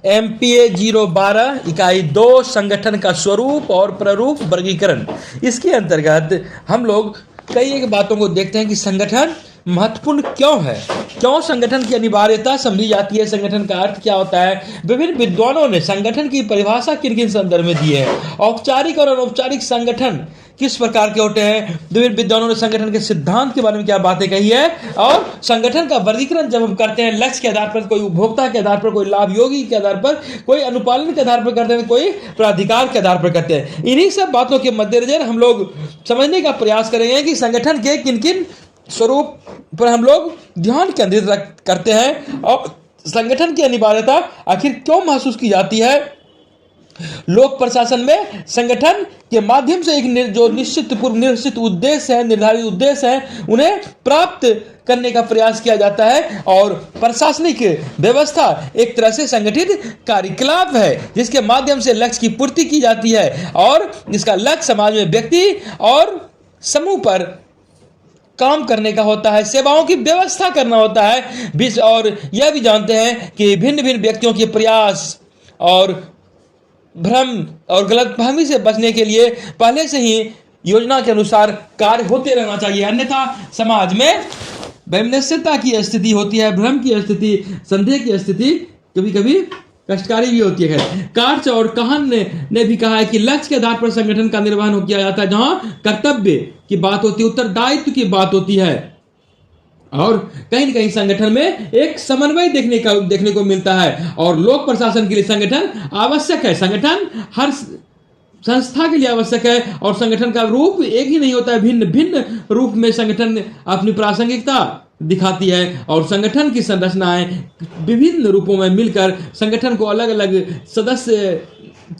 MPA 012 इकाई 2 संगठन का स्वरूप और प्रारूप वर्गीकरण। इसके अंतर्गत हम लोग कई एक बातों को देखते हैं कि संगठन महत्वपूर्ण क्यों है, क्यों संगठन की अनिवार्यता समझी जाती है, संगठन का अर्थ क्या होता है। विभिन्न विद्वानों ने संगठन की परिभाषा किन किन संदर्भ में दी है, औपचारिक और अनौपचारिक संगठन किस प्रकार के होते हैं, विभिन्न विद्वानों ने संगठन के सिद्धांत के बारे में क्या बातें कही है, और संगठन का वर्गीकरण जब हम करते हैं लक्ष्य के आधार पर, कोई उपभोक्ता के आधार पर, कोई लाभ योगी के आधार पर, कोई अनुपालन के आधार पर करते हैं, कोई प्राधिकार के आधार पर करते हैं। इन्हीं सब बातों के मद्देनजर हम लोग समझने का प्रयास करेंगे कि संगठन के किन किन स्वरूप पर हम लोग ध्यान केंद्रित करते हैं और संगठन की अनिवार्यता आखिर क्यों महसूस की जाती है। लोक प्रशासन में संगठन के माध्यम से एक जो निश्चित पूर्व निश्चित उद्देश्य है, निर्धारित उद्देश्य है, उन्हें प्राप्त करने का प्रयास किया जाता है। और प्रशासनिक व्यवस्था एक तरह से संगठित कार्यकलाप है जिसके माध्यम से लक्ष्य की पूर्ति की जाती है, और इसका लक्ष्य समाज में व्यक्ति और समूह पर काम करने का होता है, सेवाओं की व्यवस्था करना होता है। और यह भी जानते हैं कि भिन्न भिन्न व्यक्तियों के प्रयास और भ्रम और गलतफहमी से बचने के लिए पहले से ही योजना के अनुसार कार्य होते रहना चाहिए, अन्यथा समाज में वैमनस्यता की स्थिति होती है, भ्रम की स्थिति, संदेह की स्थिति कभी कभी कष्टकारी भी होती है। कार्च और कहन ने भी कहा है कि लक्ष्य के आधार पर संगठन का निर्वहन किया जाता है, जहां कर्तव्य की बात होती है, उत्तरदायित्व की बात होती है, और कहीं न कहीं संगठन में एक समन्वय देखने को मिलता है। और लोक प्रशासन के लिए संगठन आवश्यक है, संगठन हर संस्था के लिए आवश्यक है, और संगठन का रूप एक ही नहीं होता है, भिन्न भिन्न रूप में संगठन अपनी प्रासंगिकता दिखाती है, और संगठन की संरचनाएं विभिन्न रूपों में मिलकर संगठन को अलग अलग सदस्य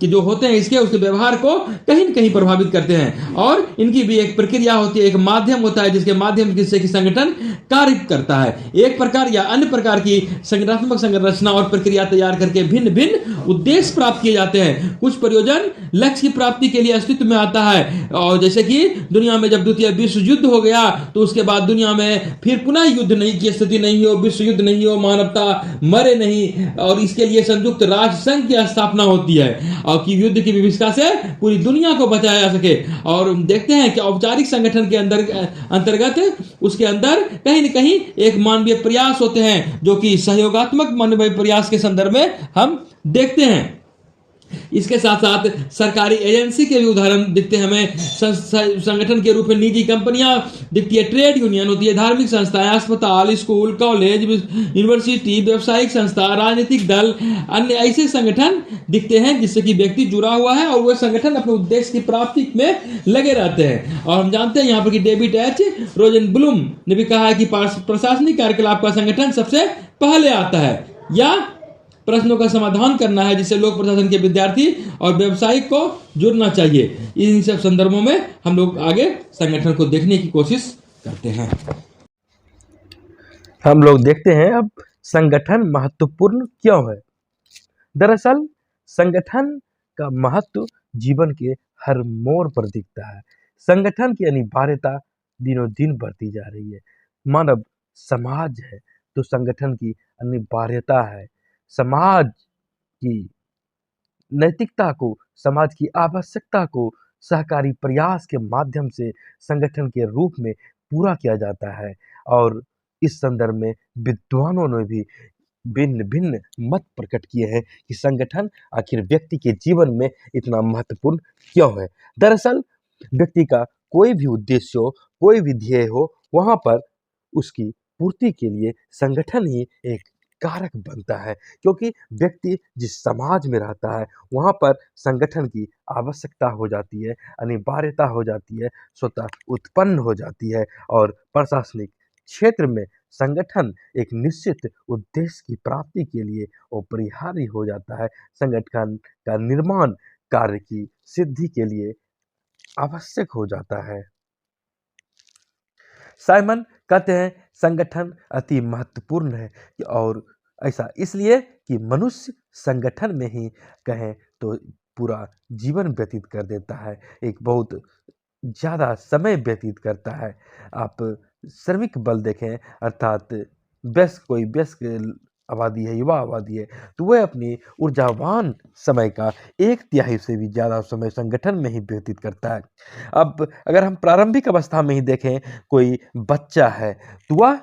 कि जो होते हैं इसके उसके व्यवहार को कहीं न कहीं प्रभावित करते हैं, और इनकी भी एक प्रक्रिया होती है, एक माध्यम होता है जिसके माध्यम से कि संगठन कार्य करता है। एक प्रकार या अन्य प्रकार की संगठनात्मक संरचना और प्रक्रिया तैयार करके भिन्न भिन्न उद्देश्य प्राप्त किए जाते हैं। कुछ प्रयोजन लक्ष्य की प्राप्ति के लिए अस्तित्व में आता है, और जैसे कि दुनिया में जब द्वितीय विश्व युद्ध हो गया तो उसके बाद दुनिया में फिर पुनः युद्ध नहीं की स्थिति नहीं हो, विश्व युद्ध नहीं हो, मानवता मरे नहीं, और इसके लिए संयुक्त राष्ट्र संघ की स्थापना होती है, और कि युद्ध की विभीषिका से पूरी दुनिया को बचाया जा सके। और देखते हैं कि औपचारिक संगठन के अंतर्गत उसके अंदर कहीं न कहीं एक मानवीय प्रयास होते हैं, जो कि सहयोगात्मक मानवीय प्रयास के संदर्भ में हम देखते हैं। इसके साथ साथ सरकारी एजेंसी के भी उदाहरण दिखते हैं हमें, संगठन के रूप में निजी कंपनियां दिखती है, ट्रेड यूनियन होती है, धार्मिक संस्थाएं, अस्पताल, स्कूल, कॉलेज, यूनिवर्सिटी, व्यावसायिक संस्था, राजनीतिक दल, अन्य ऐसे संगठन दिखते हैं जिससे कि व्यक्ति जुड़ा हुआ है और वह संगठन अपने उद्देश्य की प्राप्ति में लगे रहते हैं। और हम जानते हैं यहाँ पर कि डेविड एच रोजेनब्लूम ने भी कहा है कि प्रशासनिक कार्यकलाप का संगठन सबसे पहले आता है, या प्रश्नों का समाधान करना है जिससे लोक प्रशासन के विद्यार्थी और व्यवसायिक को जुड़ना चाहिए। इन सब संदर्भों में हम लोग आगे संगठन को देखने की कोशिश करते हैं। हम लोग देखते हैं अब संगठन महत्वपूर्ण क्यों है। दरअसल संगठन का महत्व जीवन के हर मोड़ पर दिखता है। संगठन की अनिवार्यता दिनों दिन बढ़ती जा रही है। मानव समाज है तो संगठन की अनिवार्यता है। समाज की नैतिकता को, समाज की आवश्यकता को सहकारी प्रयास के माध्यम से संगठन के रूप में पूरा किया जाता है, और इस संदर्भ में विद्वानों ने भी भिन्न भिन्न मत प्रकट किए हैं कि संगठन आखिर व्यक्ति के जीवन में इतना महत्वपूर्ण क्यों है। दरअसल व्यक्ति का कोई भी उद्देश्य हो, कोई भी ध्येय हो, वहां पर उसकी पूर्ति के लिए संगठन ही एक कारक बनता है, क्योंकि व्यक्ति जिस समाज में रहता है वहां पर संगठन की आवश्यकता हो जाती है, अनिवार्यता हो जाती है, स्वतः उत्पन्न हो जाती है, और प्रशासनिक क्षेत्र में संगठन एक निश्चित उद्देश्य की प्राप्ति के लिए अपरिहार्य हो जाता है। संगठन का निर्माण कार्य की सिद्धि के लिए आवश्यक हो जाता है। साइमन कहते हैं संगठन अति महत्वपूर्ण है, और ऐसा इसलिए कि मनुष्य संगठन में ही कहें तो पूरा जीवन व्यतीत कर देता है, एक बहुत ज़्यादा समय व्यतीत करता है। आप श्रमिक बल देखें, अर्थात कोई वयस्क आबादी है, युवा आबादी है, तो वह अपनी ऊर्जावान समय का 1/3 से भी ज़्यादा समय संगठन में ही व्यतीत करता है। अब अगर हम प्रारंभिक अवस्था में ही देखें, कोई बच्चा है, तो वह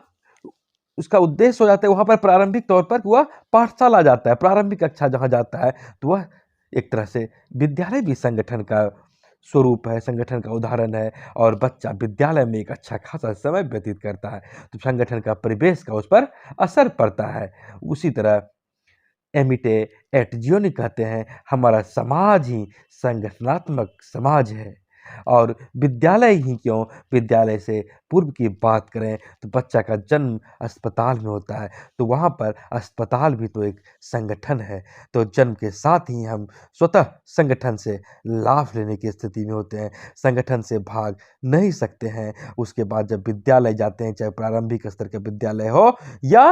उसका उद्देश्य हो जाता है वहाँ पर प्रारंभिक तौर पर वह पाठशाला जाता है, प्रारंभिक कक्षा जहाँ जाता है, तो वह एक तरह से विद्यालय भी संगठन का स्वरूप है, संगठन का उदाहरण है और बच्चा विद्यालय में एक अच्छा खासा समय व्यतीत करता है, तो संगठन का परिवेश का उस पर असर पड़ता है। उसी तरह एमिटे एटजियोनी कहते हैं, हमारा समाज ही संगठनात्मक समाज है। और विद्यालय ही क्यों, विद्यालय से पूर्व की बात करें तो बच्चा का जन्म अस्पताल में होता है, तो वहाँ पर अस्पताल भी तो एक संगठन है। तो जन्म के साथ ही हम स्वतः संगठन से लाभ लेने की स्थिति में होते हैं, संगठन से भाग नहीं सकते हैं। उसके बाद जब विद्यालय जाते हैं, चाहे प्रारंभिक स्तर का विद्यालय हो या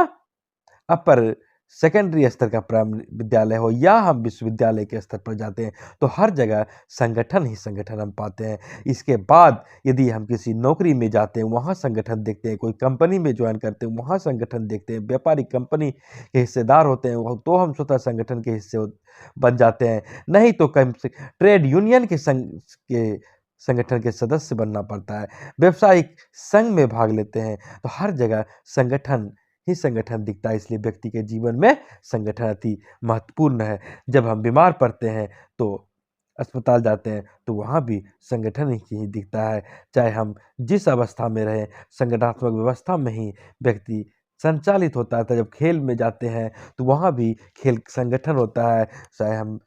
अपर सेकेंडरी स्तर का विद्यालय हो या हम विश्वविद्यालय के स्तर पर जाते हैं, तो हर जगह संगठन ही संगठन हम पाते हैं। इसके बाद यदि हम किसी नौकरी में जाते हैं, वहाँ संगठन देखते हैं, कोई कंपनी में ज्वाइन करते हैं, वहाँ संगठन देखते हैं, व्यापारिक कंपनी के हिस्सेदार होते हैं, तो हम स्वतः संगठन के हिस्से बन जाते हैं। नहीं तो कम से ट्रेड यूनियन के संगठन के सदस्य बनना पड़ता है, व्यावसायिक संघ में भाग लेते हैं, तो हर जगह संगठन ही संगठन दिखता है। इसलिए व्यक्ति के जीवन में संगठन अति महत्वपूर्ण है। जब हम बीमार पड़ते हैं तो अस्पताल जाते हैं, तो वहाँ भी संगठन ही दिखता है। चाहे हम जिस अवस्था में रहें, संगठनात्मक व्यवस्था में ही व्यक्ति संचालित होता है। तो जब खेल में जाते हैं तो वहाँ भी खेल संगठन होता है। चाहे हम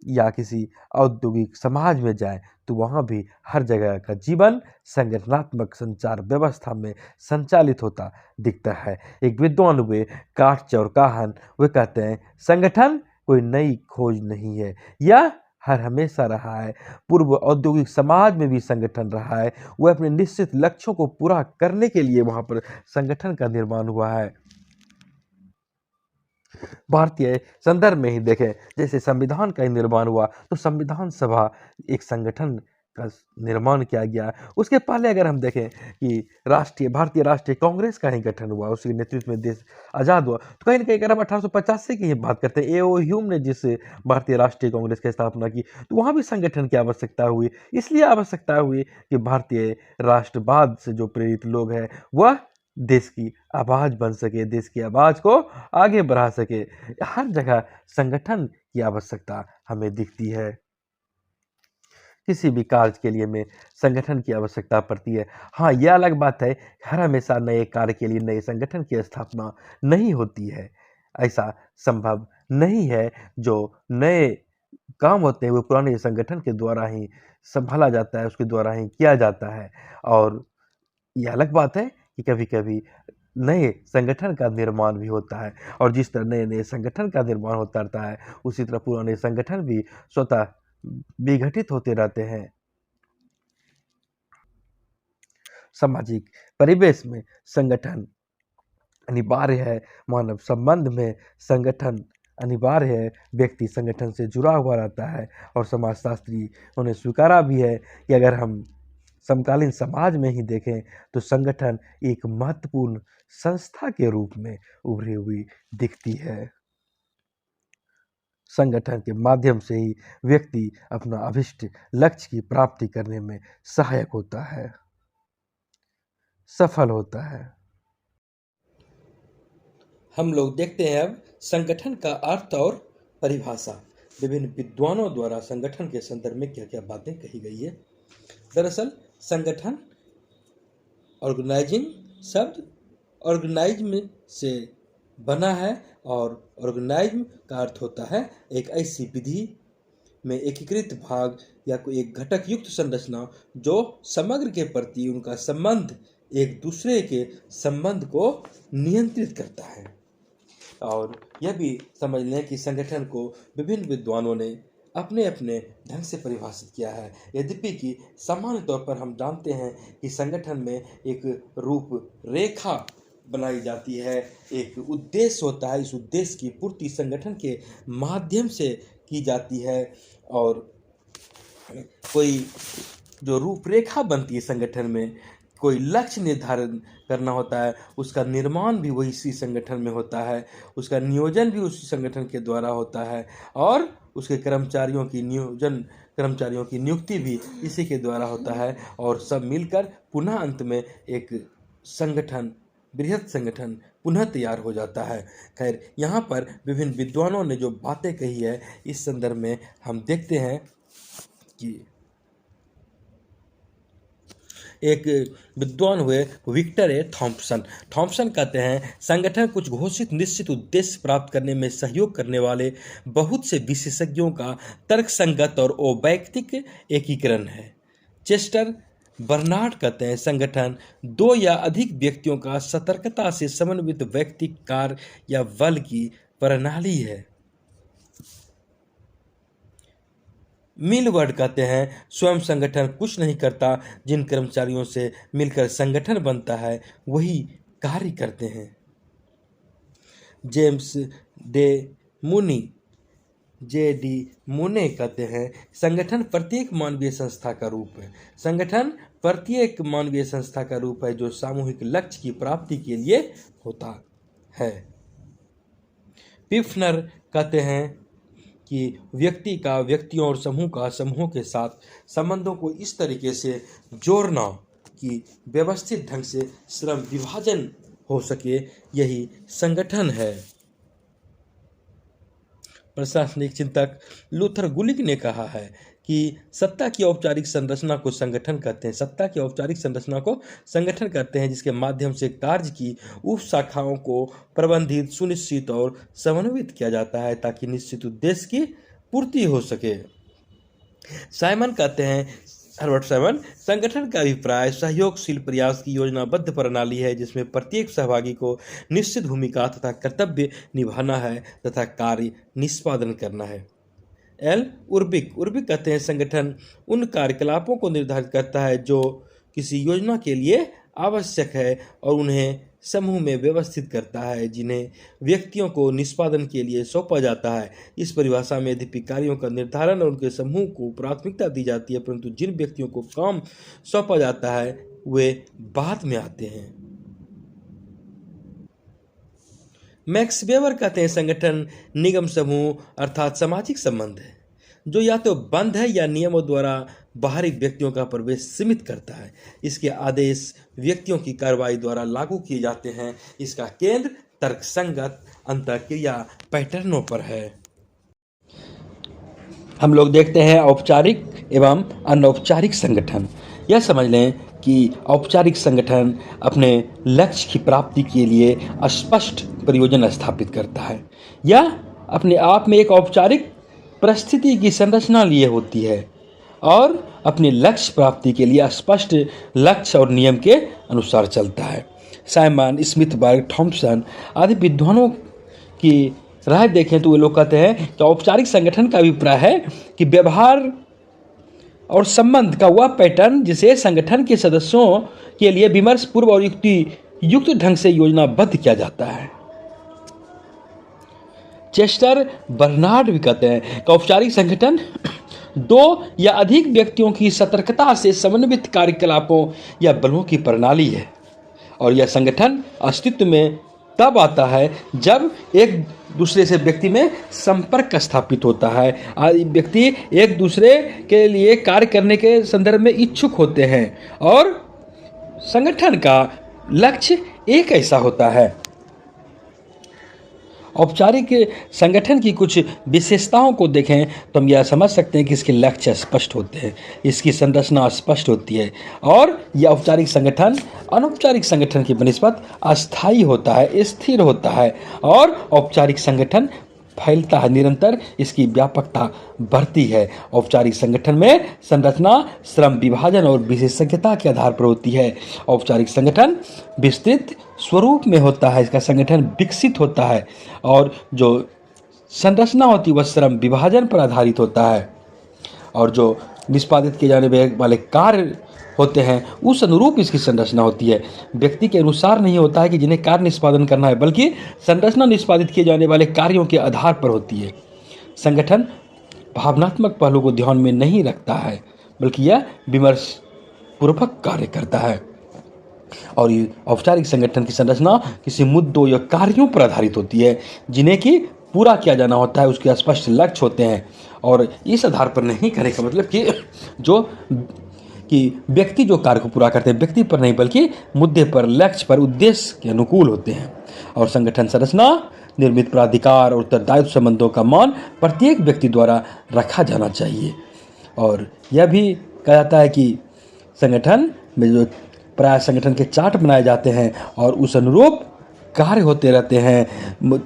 या किसी औद्योगिक समाज में जाएं, तो वहाँ भी हर जगह का जीवन संगठनात्मक संचार व्यवस्था में संचालित होता दिखता है। एक विद्वान हुए काटचौर काहन, वे कहते हैं, संगठन कोई नई खोज नहीं है, यह हर हमेशा रहा है। पूर्व औद्योगिक समाज में भी संगठन रहा है। वह अपने निश्चित लक्ष्यों को पूरा करने के लिए वहाँ पर संगठन का निर्माण हुआ है। भारतीय संदर्भ में ही देखें, जैसे संविधान का निर्माण हुआ, तो संविधान सभा एक संगठन का निर्माण किया गया। उसके पहले अगर हम देखें कि भारतीय राष्ट्रीय कांग्रेस का ही गठन हुआ, उसके नेतृत्व में देश आज़ाद हुआ, तो कहीं ना कहीं अगर हम 1885 की ही बात करते हैं, ए.ओ. ह्यूम ने जिस भारतीय राष्ट्रीय कांग्रेस की स्थापना की, तो वहाँ भी संगठन की आवश्यकता हुई। इसलिए आवश्यकता हुई कि भारतीय राष्ट्रवाद से जो प्रेरित लोग हैं, वह देश की आवाज़ बन सके, देश की आवाज़ को आगे बढ़ा सके। हर जगह संगठन की आवश्यकता हमें दिखती है। किसी भी कार्य के लिए में संगठन की आवश्यकता पड़ती है। हाँ, यह अलग बात है, हर हमेशा नए कार्य के लिए नए संगठन की स्थापना नहीं होती है। ऐसा संभव नहीं है। जो नए काम होते हैं वो पुराने संगठन के द्वारा ही संभाला जाता है, उसके द्वारा ही किया जाता है। और यह अलग बात है कि कभी-कभी नए संगठन का निर्माण भी होता है, और जिस तरह नए-नए संगठन का निर्माण होता रहता है, उसी तरह पुराने संगठन भी स्वतः विघटित होते रहते हैं। सामाजिक परिवेश में संगठन अनिवार्य है, मानव संबंध में संगठन अनिवार्य है, व्यक्ति संगठन से जुड़ा हुआ रहता है। और समाजशास्त्री उन्हें स्वीकारा भी है कि अगर हम समकालीन समाज में ही देखें, तो संगठन एक महत्वपूर्ण संस्था के रूप में उभरी हुई दिखती है। संगठन के माध्यम से ही व्यक्ति अपना अभिष्ट लक्ष्य की प्राप्ति करने में सहायक होता है, सफल होता है। हम लोग देखते हैं अब संगठन का अर्थ और परिभाषा। विभिन्न विद्वानों द्वारा संगठन के संदर्भ में क्या क्या बातें कही गई है। दरअसल संगठन ऑर्गेनाइजिंग शब्द ऑर्गेनाइज्म से बना है, और ऑर्गेनाइज्म का अर्थ होता है एक ऐसी विधि में एकीकृत भाग या कोई एक घटक युक्त संरचना जो समग्र के प्रति उनका संबंध एक दूसरे के संबंध को नियंत्रित करता है। और यह भी समझ लें कि संगठन को विभिन्न विद्वानों ने अपने अपने ढंग से परिभाषित किया है। यद्यपि कि सामान्य तौर पर हम जानते हैं कि संगठन में एक रूपरेखा बनाई जाती है, एक उद्देश्य होता है, इस उद्देश्य की पूर्ति संगठन के माध्यम से की जाती है। और कोई जो रूपरेखा बनती है संगठन में, कोई लक्ष्य निर्धारण करना होता है, उसका निर्माण भी वही इसी संगठन में होता है, उसका नियोजन भी उसी संगठन के द्वारा होता है और उसके कर्मचारियों की नियुक्ति भी इसी के द्वारा होता है और सब मिलकर पुनः अंत में एक संगठन, बृहत संगठन पुनः तैयार हो जाता है। खैर, यहाँ पर विभिन्न विद्वानों ने जो बातें कही है इस संदर्भ में हम देखते हैं कि एक विद्वान हुए विक्टर ए थॉम्पसन कहते हैं, संगठन कुछ घोषित निश्चित उद्देश्य प्राप्त करने में सहयोग करने वाले बहुत से विशेषज्ञों का तर्कसंगत और अवैयक्तिक एकीकरण है। चेस्टर बर्नार्ड कहते हैं, संगठन दो या अधिक व्यक्तियों का सतर्कता से समन्वित व्यक्तिक कार्य या बल की प्रणाली है। मिलवर्ड कहते हैं, स्वयं संगठन कुछ नहीं करता, जिन कर्मचारियों से मिलकर संगठन बनता है वही कार्य करते हैं। जे.डी. मुने कहते हैं, संगठन प्रत्येक मानवीय संस्था का रूप है। संगठन प्रत्येक मानवीय संस्था का रूप है जो सामूहिक लक्ष्य की प्राप्ति के लिए होता है। पिफनर कहते हैं कि व्यक्ति का व्यक्तियों और समूह का समूहों के साथ संबंधों को इस तरीके से जोड़ना कि व्यवस्थित ढंग से श्रम विभाजन हो सके, यही संगठन है। प्रशासनिक चिंतक लूथर गुलिक ने कहा है कि सत्ता की औपचारिक संरचना को संगठन कहते हैं। सत्ता की औपचारिक संरचना को संगठन कहते हैं, जिसके माध्यम से कार्य की उप शाखाओं को प्रबंधित, सुनिश्चित और समन्वित किया जाता है ताकि निश्चित उद्देश्य की पूर्ति हो सके। साइमन कहते हैं, हर्बर्ट साइमन, संगठन का अभिप्राय सहयोगशील प्रयास की योजनाबद्ध प्रणाली है जिसमें प्रत्येक सहभागी को निश्चित भूमिका तथा कर्तव्य निभाना है तथा कार्य निष्पादन करना है। एल उर्बिक कहते हैं, संगठन उन कार्यकलापों को निर्धारित करता है जो किसी योजना के लिए आवश्यक है और उन्हें समूह में व्यवस्थित करता है जिन्हें व्यक्तियों को निष्पादन के लिए सौंपा जाता है। इस परिभाषा में यद्यपि कार्यों का निर्धारण और उनके समूह को प्राथमिकता दी जाती है, परंतु जिन व्यक्तियों को काम सौंपा जाता है वे बाद में आते हैं। मैक्स वेबर कहते हैं, संगठन निगम समूह अर्थात सामाजिक संबंध है जो या तो बंद है या नियमों द्वारा बाहरी व्यक्तियों का प्रवेश सीमित करता है। इसके आदेश व्यक्तियों की कार्रवाई द्वारा लागू किए जाते हैं। इसका केंद्र तर्कसंगत अंतःक्रिया पैटर्नों पर है। हम लोग देखते हैं औपचारिक एवं अनौपचारिक संगठन। यह समझ लें कि औपचारिक संगठन अपने लक्ष्य की प्राप्ति के लिए स्पष्ट प्रयोजन स्थापित करता है या अपने आप में एक औपचारिक परिस्थिति की संरचना लिए होती है और अपने लक्ष्य प्राप्ति के लिए स्पष्ट लक्ष्य और नियम के अनुसार चलता है। साइमन, स्मिथबर्ग, थॉम्पसन आदि विद्वानों की राय देखें तो वे लोग कहते हैं कि औपचारिक संगठन का अभिप्राय है कि व्यवहार और संबंध का वह पैटर्न जिसे संगठन के सदस्यों के लिए विमर्श पूर्व और युक्त ढंग से योजनाबद्ध किया जाता है। चेस्टर बर्नार्ड भी कहते हैं कि औपचारिक संगठन दो या अधिक व्यक्तियों की सतर्कता से समन्वित कार्यकलापों या बलों की प्रणाली है और यह संगठन अस्तित्व में तब आता है जब एक दूसरे से व्यक्ति में संपर्क स्थापित होता है। व्यक्ति एक दूसरे के लिए कार्य करने के संदर्भ में इच्छुक होते हैं और संगठन का लक्ष्य एक ऐसा होता है। औपचारिक संगठन की कुछ विशेषताओं को देखें तो हम यह समझ सकते हैं कि इसके लक्ष्य स्पष्ट होते हैं, इसकी संरचना स्पष्ट होती है और यह औपचारिक संगठन अनौपचारिक संगठन की बनिस्बत अस्थायी होता है, स्थिर होता है और औपचारिक संगठन फैलता है, निरंतर इसकी व्यापकता बढ़ती है। औपचारिक संगठन में संरचना श्रम विभाजन और विशेषज्ञता के आधार पर होती है। औपचारिक संगठन विस्तृत स्वरूप में होता है, इसका संगठन विकसित होता है और जो संरचना होती है वह श्रम विभाजन पर आधारित होता है और जो निष्पादित किए जाने वाले कार्य होते हैं उस अनुरूप इसकी संरचना होती है। व्यक्ति के अनुसार नहीं होता है कि जिन्हें कार्य निष्पादन करना है, बल्कि संरचना निष्पादित किए जाने वाले कार्यों के आधार पर होती है। संगठन भावनात्मक पहलू को ध्यान में नहीं रखता है, बल्कि यह विमर्श पूर्वक कार्य करता है। और ये औपचारिक संगठन की संरचना किसी मुद्दों या कार्यों पर आधारित होती है जिन्हें कि पूरा किया जाना होता है, उसके स्पष्ट लक्ष्य होते हैं। और इस आधार पर नहीं करने का मतलब कि जो कि व्यक्ति जो कार्य को पूरा करते हैं व्यक्ति पर नहीं बल्कि मुद्दे पर, लक्ष्य पर, उद्देश्य के अनुकूल होते हैं। और संगठन संरचना निर्मित प्राधिकार और उत्तरदायित्व संबंधों का मान प्रत्येक व्यक्ति द्वारा रखा जाना चाहिए। और यह भी कहा जाता है कि संगठन में जो प्राय संगठन के चार्ट बनाए जाते हैं और उस अनुरूप कार्य होते रहते हैं,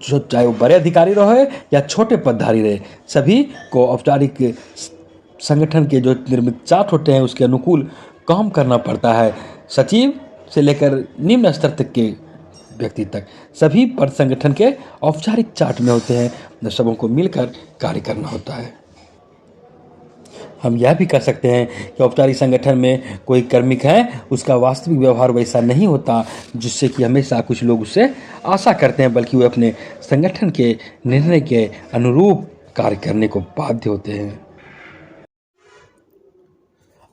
चाहे वो बड़े अधिकारी रहे या छोटे पदधारी रहे, सभी को औपचारिक संगठन के जो निर्मित चार्ट होते हैं उसके अनुकूल काम करना पड़ता है। सचिव से लेकर निम्न स्तर तक के व्यक्ति तक सभी पद संगठन के औपचारिक चार्ट में होते हैं, जो सबों को मिलकर कार्य करना होता है। हम यह भी कह सकते हैं कि औपचारिक संगठन में कोई कार्मिक है उसका वास्तविक व्यवहार वैसा नहीं होता जिससे कि हमेशा कुछ लोग उससे आशा करते हैं, बल्कि वे अपने संगठन के निर्णय के अनुरूप कार्य करने को बाध्य होते हैं।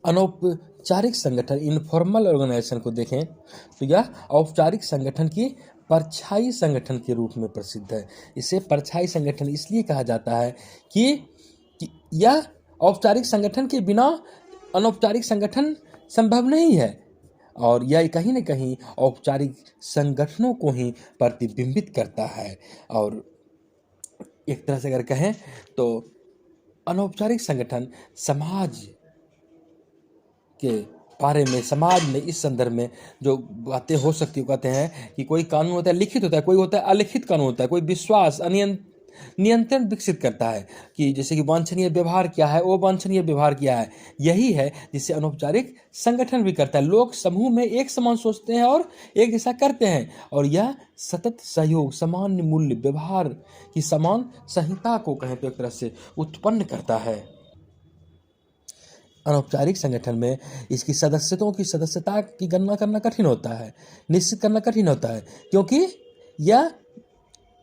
अनौपचारिक संगठन, इनफॉर्मल ऑर्गेनाइजेशन को देखें तो यह औपचारिक संगठन की परछाई संगठन के रूप में प्रसिद्ध है। इसे परछाई संगठन इसलिए कहा जाता है कि यह औपचारिक संगठन के बिना अनौपचारिक संगठन संभव नहीं है, और यह कहीं न कहीं औपचारिक संगठनों को ही प्रतिबिंबित करता है। और एक तरह से अगर कहें तो अनौपचारिक संगठन समाज के बारे में, समाज में इस संदर्भ में जो बातें हो सकती है, कहते हैं कि कोई कानून होता है लिखित होता है, कोई होता है अलिखित कानून होता है, कोई विश्वास नियंत्रण विकसित करता है कि जैसे कि वांछनीय व्यवहार क्या है, अवांछनीय व्यवहार क्या है। यही है जिसे अनौपचारिक संगठन भी करता है। लोग समूह में एक समान सोचते हैं और एक जैसा करते हैं, और यह सतत सहयोग, सामान्य मूल्य, व्यवहार की समान संहिता को कहें तो एक तरह से उत्पन्न करता है। अनौपचारिक संगठन में इसकी सदस्यता की गणना करना कठिन होता है, निश्चित करना कठिन होता है, क्योंकि यह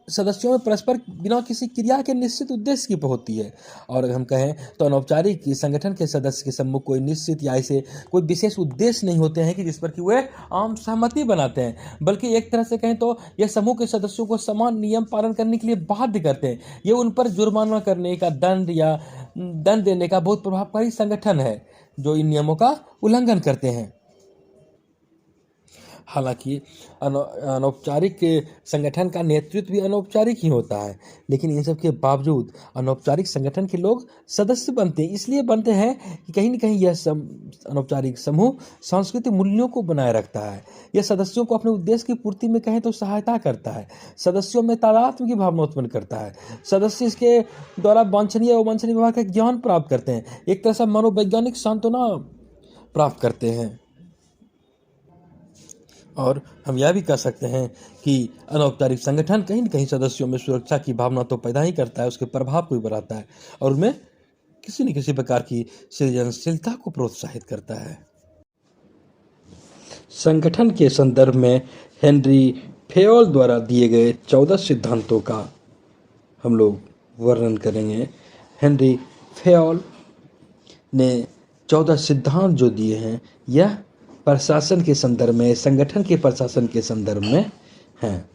सदस्यों में परस्पर बिना किसी क्रिया के निश्चित उद्देश्य की होती है। और अगर हम कहें तो अनौपचारिक संगठन के सदस्य के सम्मुख कोई निश्चित या ऐसे कोई विशेष उद्देश्य नहीं होते हैं कि जिस पर कि वे आम सहमति बनाते हैं, बल्कि एक तरह से कहें तो यह समूह के सदस्यों को समान नियम पालन करने के लिए बाध्य करते हैं। ये उन पर जुर्माना करने का, दंड देने का बहुत प्रभावकारी संगठन है जो इन नियमों का उल्लंघन करते हैं। हालांकि अनौपचारिक संगठन का नेतृत्व भी अनौपचारिक ही होता है, लेकिन इन सब के बावजूद अनौपचारिक संगठन के लोग सदस्य बनते हैं। इसलिए बनते हैं कि कहीं न कहीं यह अनौपचारिक समूह सांस्कृतिक मूल्यों को बनाए रखता है। यह सदस्यों को अपने उद्देश्य की पूर्ति में कहें तो सहायता करता है, सदस्यों में तादात्म्य की भावना उत्पन्न करता है। सदस्य इसके द्वारा वांछनीय और अवांछनीय व्यवहार का ज्ञान प्राप्त करते हैं, एक तरह से मनोवैज्ञानिक सांत्वना प्राप्त करते हैं। और हम यह भी कह सकते हैं कि अनौपचारिक संगठन कहीं न कहीं सदस्यों में सुरक्षा की भावना तो पैदा ही करता है, उसके प्रभाव को भी बढ़ाता है और उनमें किसी न किसी प्रकार की सृजनशीलता को प्रोत्साहित करता है। संगठन के संदर्भ में हेनरी फेयोल द्वारा दिए गए 14 सिद्धांतों का हम लोग वर्णन करेंगे। हेनरी फेयोल ने 14 सिद्धांत जो दिए हैं यह प्रशासन के संदर्भ में, संगठन के प्रशासन के संदर्भ में हैं,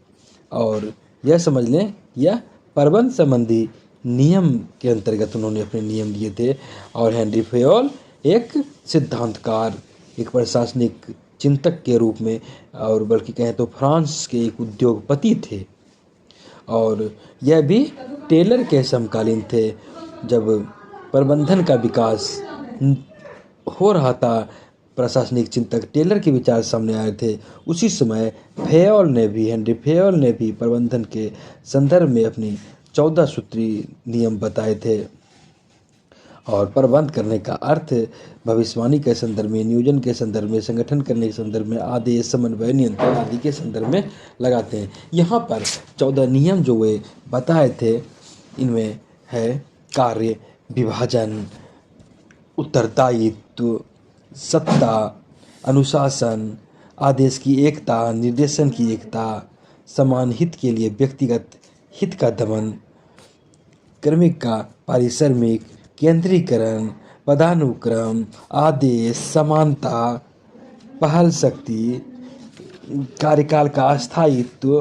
और यह समझ लें यह प्रबंध संबंधी नियम के अंतर्गत उन्होंने अपने नियम दिए थे। और हेनरी फेयोल एक सिद्धांतकार, एक प्रशासनिक चिंतक के रूप में, और बल्कि कहें तो फ्रांस के एक उद्योगपति थे, और यह भी टेलर के समकालीन थे। जब प्रबंधन का विकास हो रहा था, प्रशासनिक चिंतक टेलर के विचार सामने आए थे, उसी समय हेनरी फेयोल ने भी प्रबंधन के संदर्भ में अपनी 14 सूत्री नियम बताए थे। और प्रबंध करने का अर्थ भविष्यवाणी के संदर्भ में, नियोजन के संदर्भ में, संगठन करने के संदर्भ में, आदेश, समन्वय, नियंत्रण आदि के संदर्भ में लगाते हैं। यहाँ पर 14 नियम जो वे बताए थे, इनमें है कार्य विभाजन, उत्तरदायित्व, सत्ता, अनुशासन, आदेश की एकता, निर्देशन की एकता, समान हित के लिए व्यक्तिगत हित का दमन, क्रमिक का पारिश्रमिक, केंद्रीकरण, पदानुक्रम, आदेश, समानता, पहल शक्ति, कार्यकाल का स्थायित्व,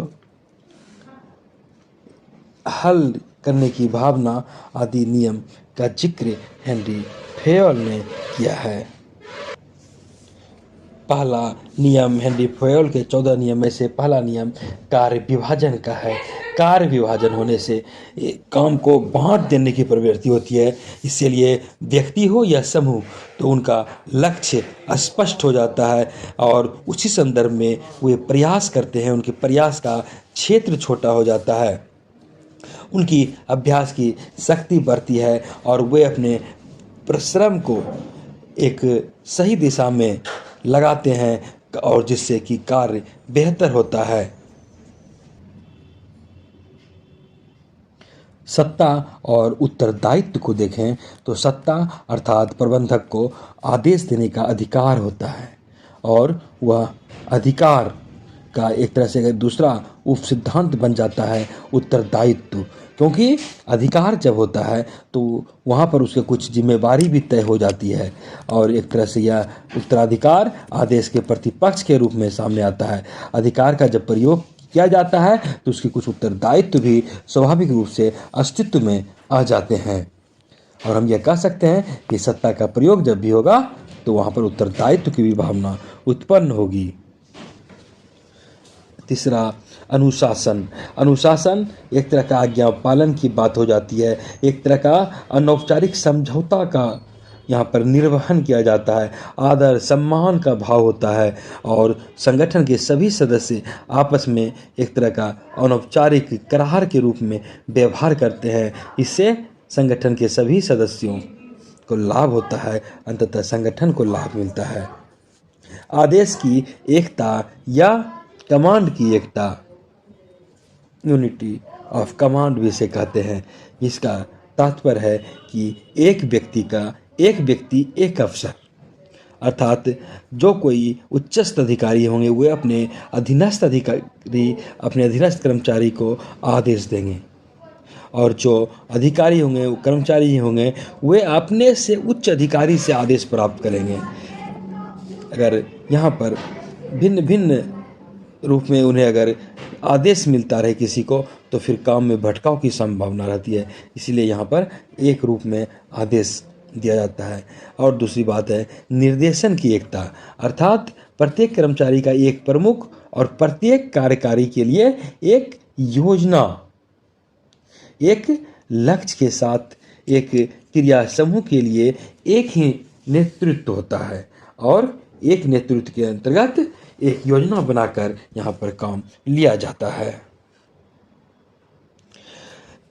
हल करने की भावना आदि नियम का जिक्र हेनरी फेयोल ने किया है। पहला नियम हेनरी फेयोल के 14 नियम में से पहला नियम कार्य विभाजन का है। कार्य विभाजन होने से काम को बांट देने की प्रवृत्ति होती है। इसीलिए व्यक्ति हो या समूह तो उनका लक्ष्य स्पष्ट हो जाता है और उसी संदर्भ में वे प्रयास करते हैं, उनके प्रयास का क्षेत्र छोटा हो जाता है, उनकी अभ्यास की शक्ति बढ़ती है और वे अपने परिश्रम को एक सही दिशा में लगाते हैं और जिससे कि कार्य बेहतर होता है। सत्ता और उत्तरदायित्व को देखें तो सत्ता अर्थात प्रबंधक को आदेश देने का अधिकार होता है और वह अधिकार का एक तरह से दूसरा उपसिद्धांत बन जाता है उत्तरदायित्व, क्योंकि अधिकार जब होता है तो वहाँ पर उसके कुछ जिम्मेवारी भी तय हो जाती है और एक तरह से यह उत्तराधिकार आदेश के प्रतिपक्ष के रूप में सामने आता है। अधिकार का जब प्रयोग किया जाता है तो उसके कुछ उत्तरदायित्व भी स्वाभाविक रूप से अस्तित्व में आ जाते हैं और हम यह कह सकते हैं कि सत्ता का प्रयोग जब भी होगा तो वहाँ पर उत्तरदायित्व की भी भावना उत्पन्न होगी। तीसरा अनुशासन। अनुशासन एक तरह का आज्ञा पालन की बात हो जाती है, एक तरह का अनौपचारिक समझौता का यहाँ पर निर्वहन किया जाता है, आदर सम्मान का भाव होता है और संगठन के सभी सदस्य आपस में एक तरह का अनौपचारिक करार के रूप में व्यवहार करते हैं। इससे संगठन के सभी सदस्यों को लाभ होता है, अंततः संगठन को लाभ मिलता है। आदेश की एकता या कमांड की एकता, यूनिटी ऑफ कमांड भी इसे कहते हैं। इसका तात्पर्य है कि एक व्यक्ति एक अफसर, अर्थात जो कोई उच्चस्थ अधिकारी होंगे वे अपने अधीनस्थ कर्मचारी को आदेश देंगे और जो अधिकारी होंगे कर्मचारी होंगे वे अपने से उच्च अधिकारी से आदेश प्राप्त करेंगे। अगर यहाँ पर भिन्न भिन्न रूप में उन्हें अगर आदेश मिलता रहे किसी को तो फिर काम में भटकाव की संभावना रहती है, इसीलिए यहाँ पर एक रूप में आदेश दिया जाता है। और दूसरी बात है निर्देशन की एकता, अर्थात प्रत्येक कर्मचारी का एक प्रमुख और प्रत्येक कार्यकारी के लिए एक योजना, एक लक्ष्य के साथ एक क्रिया समूह के लिए एक ही नेतृत्व होता है और एक नेतृत्व के अंतर्गत एक योजना बनाकर यहाँ पर काम लिया जाता है।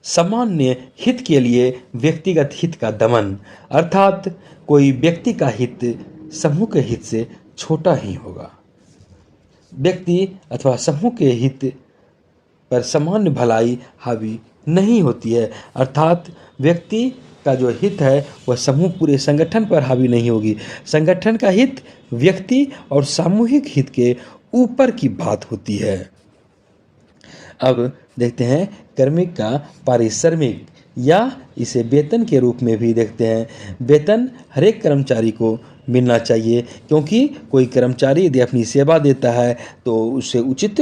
सामान्य हित के लिए व्यक्तिगत हित का दमन, अर्थात कोई व्यक्ति का हित समूह के हित से छोटा ही होगा। व्यक्ति अथवा समूह के हित पर सामान्य भलाई हावी नहीं होती है, अर्थात व्यक्ति का जो हित है वह समूह पूरे संगठन पर हावी नहीं होगी। संगठन का हित व्यक्ति और सामूहिक हित के ऊपर की बात होती है। अब देखते हैं कार्मिक का पारिश्रमिक या इसे वेतन के रूप में भी देखते हैं। वेतन हर एक कर्मचारी को मिलना चाहिए, क्योंकि कोई कर्मचारी यदि अपनी सेवा देता है तो उसे उचित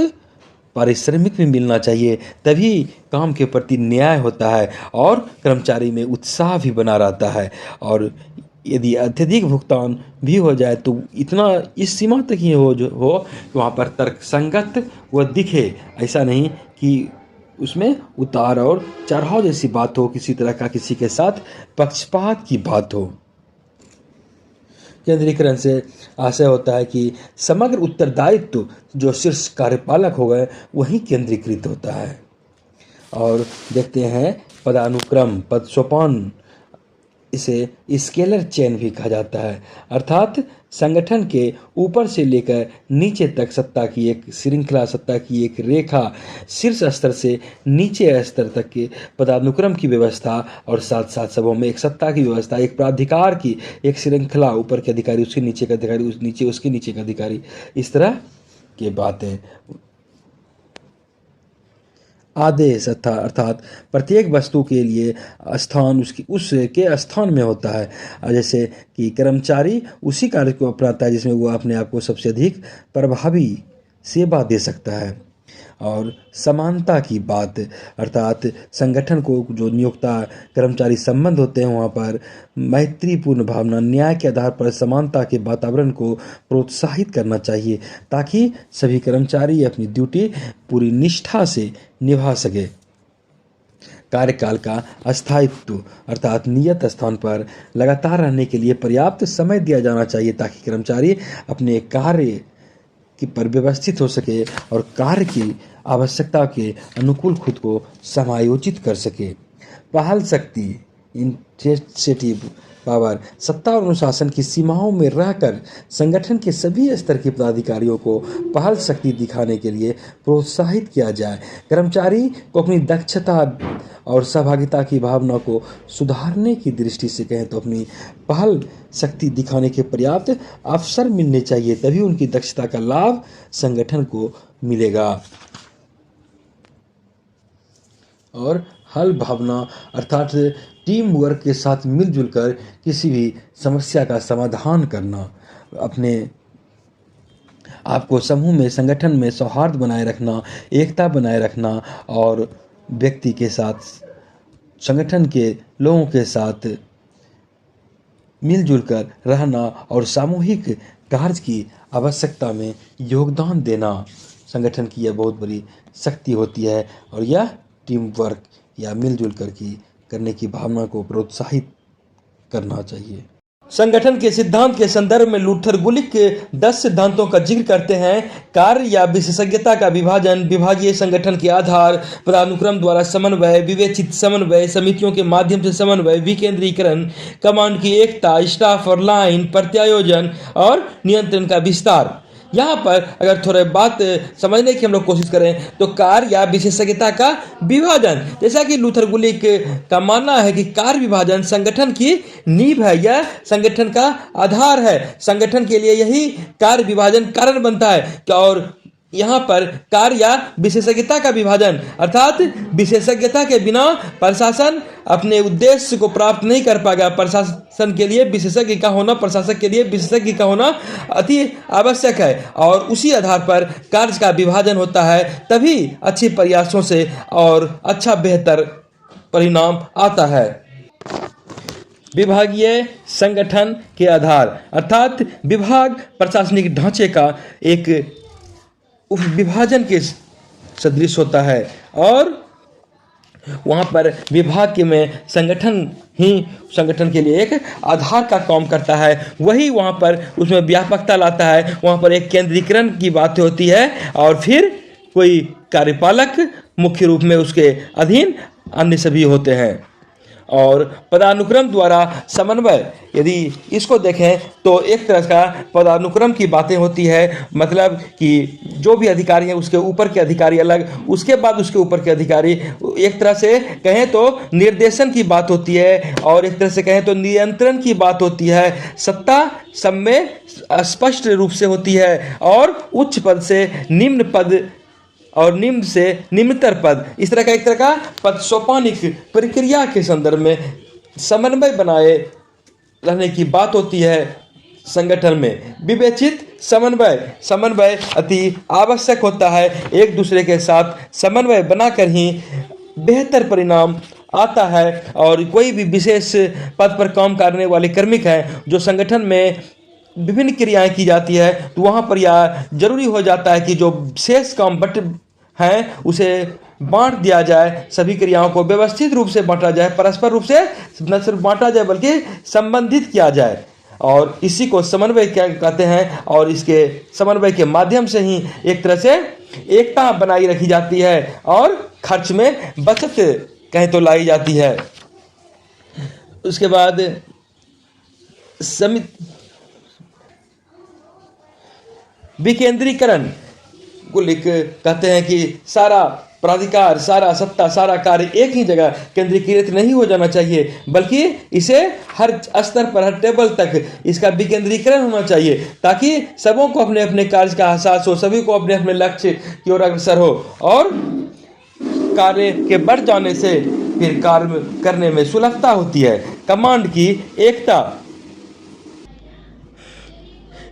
पारिश्रमिक भी मिलना चाहिए, तभी काम के प्रति न्याय होता है और कर्मचारी में उत्साह भी बना रहता है। और यदि अत्यधिक भुगतान भी हो जाए तो इतना इस सीमा तक ही हो कि वहाँ पर तर्कसंगत वह दिखे, ऐसा नहीं कि उसमें उतार और चढ़ाव जैसी बात हो, किसी तरह का किसी के साथ पक्षपात की बात हो। केंद्रीकरण से आशय होता है कि समग्र उत्तरदायित्व जो शीर्ष कार्यपालक हो गए वही केंद्रीकृत होता है। और देखते हैं पदानुक्रम, पद सोपान, इसे स्केलर चेन भी कहा जाता है, अर्थात संगठन के ऊपर से लेकर नीचे तक सत्ता की एक श्रृंखला, सत्ता की एक रेखा, शीर्ष स्तर से नीचे स्तर तक के पदानुक्रम की व्यवस्था और साथ साथ सबों में एक सत्ता की व्यवस्था, एक प्राधिकार की एक श्रृंखला, ऊपर के अधिकारी उसके नीचे का अधिकारी, उस नीचे उसके नीचे का अधिकारी, इस तरह की बातें। आदेश अर्थात प्रत्येक वस्तु के लिए स्थान उसके स्थान में होता है। जैसे कि कर्मचारी उसी कार्य को अपनाता है जिसमें वो अपने आप को सबसे अधिक प्रभावी सेवा दे सकता है। और समानता की बात, अर्थात संगठन को जो नियोक्ता कर्मचारी संबंध होते हैं वहाँ पर मैत्रीपूर्ण भावना, न्याय के आधार पर समानता के वातावरण को प्रोत्साहित करना चाहिए ताकि सभी कर्मचारी अपनी ड्यूटी पूरी निष्ठा से निभा सके। कार्यकाल का अस्थायित्व, अर्थात नियत स्थान पर लगातार रहने के लिए पर्याप्त समय दिया जाना चाहिए ताकि कर्मचारी अपने कार्य कि पर व्यवस्थित हो सके और कार्य की आवश्यकता के अनुकूल खुद को समायोजित कर सके। पहल शक्ति, इंटेंसिव पावर, सत्ता और अनुशासन की सीमाओं में रहकर संगठन के सभी स्तर के पदाधिकारियों को पहल शक्ति दिखाने के लिए प्रोत्साहित किया जाए। कर्मचारी को अपनी दक्षता और सहभागिता की भावना को सुधारने की दृष्टि से कहें तो अपनी पहल शक्ति दिखाने के पर्याप्त अवसर मिलने चाहिए, तभी उनकी दक्षता का लाभ संगठन को मिलेगा। और हल भावना, अर्थात टीम वर्क के साथ मिलजुल कर किसी भी समस्या का समाधान करना, अपने आपको समूह में, संगठन में सौहार्द बनाए रखना, एकता बनाए रखना और व्यक्ति के साथ, संगठन के लोगों के साथ मिलजुल कर रहना और सामूहिक कार्य की आवश्यकता में योगदान देना संगठन की यह बहुत बड़ी शक्ति होती है। और यह टीम वर्क या मिलजुल कर की करने की भावना को प्रोत्साहित करना चाहिए। संगठन के सिद्धांत के संदर्भ में लूथर गुलिक के 10 सिद्धांतों का जिक्र करते हैं। कार्य या विशेषज्ञता का विभाजन, विभागीय संगठन के आधार, पदानुक्रम द्वारा समन्वय, विवेचित समन्वय, समितियों के माध्यम से समन्वय, विकेंद्रीकरण, कमांड की एकता, स्टाफ और लाइन, प्रत्यायोजन और नियंत्रण का विस्तार। यहाँ पर अगर थोड़ा बात समझने की हम लोग कोशिश करें तो कार्य या विशेषज्ञता का विभाजन, जैसा कि लूथर गुलिक का मानना है कि कार्य विभाजन संगठन की नींव है, यह संगठन का आधार है, संगठन के लिए यही कार्य विभाजन कारण बनता है। और यहाँ पर कार्य या विशेषज्ञता का विभाजन, अर्थात विशेषज्ञता के बिना प्रशासन अपने उद्देश्य को प्राप्त नहीं कर पाएगा। प्रशासन के लिए विशेषज्ञ का होना, प्रशासक के लिए विशेषज्ञ का होना अति आवश्यक है और उसी आधार पर कार्य का विभाजन होता है, तभी अच्छे प्रयासों से और अच्छा बेहतर परिणाम आता है। विभागीय संगठन के आधार, अर्थात विभाग प्रशासनिक ढांचे का एक उप विभाजन के सदृश होता है और वहाँ पर विभाग के में संगठन ही संगठन के लिए एक आधार का काम करता है, वही वहाँ पर उसमें व्यापकता लाता है। वहाँ पर एक केंद्रीकरण की बात होती है और फिर कोई कार्यपालक मुख्य रूप में उसके अधीन अन्य सभी होते हैं। और पदानुक्रम द्वारा समन्वय, यदि इसको देखें तो एक तरह का पदानुक्रम की बातें होती है, मतलब कि जो भी अधिकारी है उसके ऊपर के अधिकारी अलग, उसके बाद उसके ऊपर के अधिकारी, एक तरह से कहें तो निर्देशन की बात होती है और एक तरह से कहें तो नियंत्रण की बात होती है। सत्ता सब में स्पष्ट रूप से होती है और उच्च पद से निम्न पद और निम्न से निम्नतर पद, इस तरह का एक तरह का पद सोपानिक प्रक्रिया के संदर्भ में समन्वय बनाए रहने की बात होती है। संगठन में विवेचित समन्वय अति आवश्यक होता है। एक दूसरे के साथ समन्वय बनाकर ही बेहतर परिणाम आता है। और कोई भी विशेष पद पर काम करने वाले कार्मिक हैं जो संगठन में विभिन्न क्रियाएं की जाती है, तो वहाँ पर यह जरूरी हो जाता है कि जो शेष काम बट हैं उसे बांट दिया जाए, सभी क्रियाओं को व्यवस्थित रूप से बांटा जाए, परस्पर रूप से न सिर्फ बांटा जाए बल्कि संबंधित किया जाए और इसी को समन्वय क्या कहते हैं। और इसके समन्वय के माध्यम से ही एक तरह से एकता बनाई रखी जाती है और खर्च में बचत कहीं तो लाई जाती है। उसके बाद विकेंद्रीकरण को लेकर कहते हैं कि सारा प्राधिकार, सारा सत्ता, सारा कार्य एक ही जगह केंद्रीकृत नहीं हो जाना चाहिए, बल्कि इसे हर स्तर पर, हर टेबल तक इसका विकेंद्रीकरण होना चाहिए ताकि सबों को अपने अपने कार्य का एहसास हो, सभी को अपने अपने लक्ष्य की ओर अग्रसर हो और कार्य के बढ़ जाने से फिर कार्य करने में सुलभता होती है। कमांड की एकता,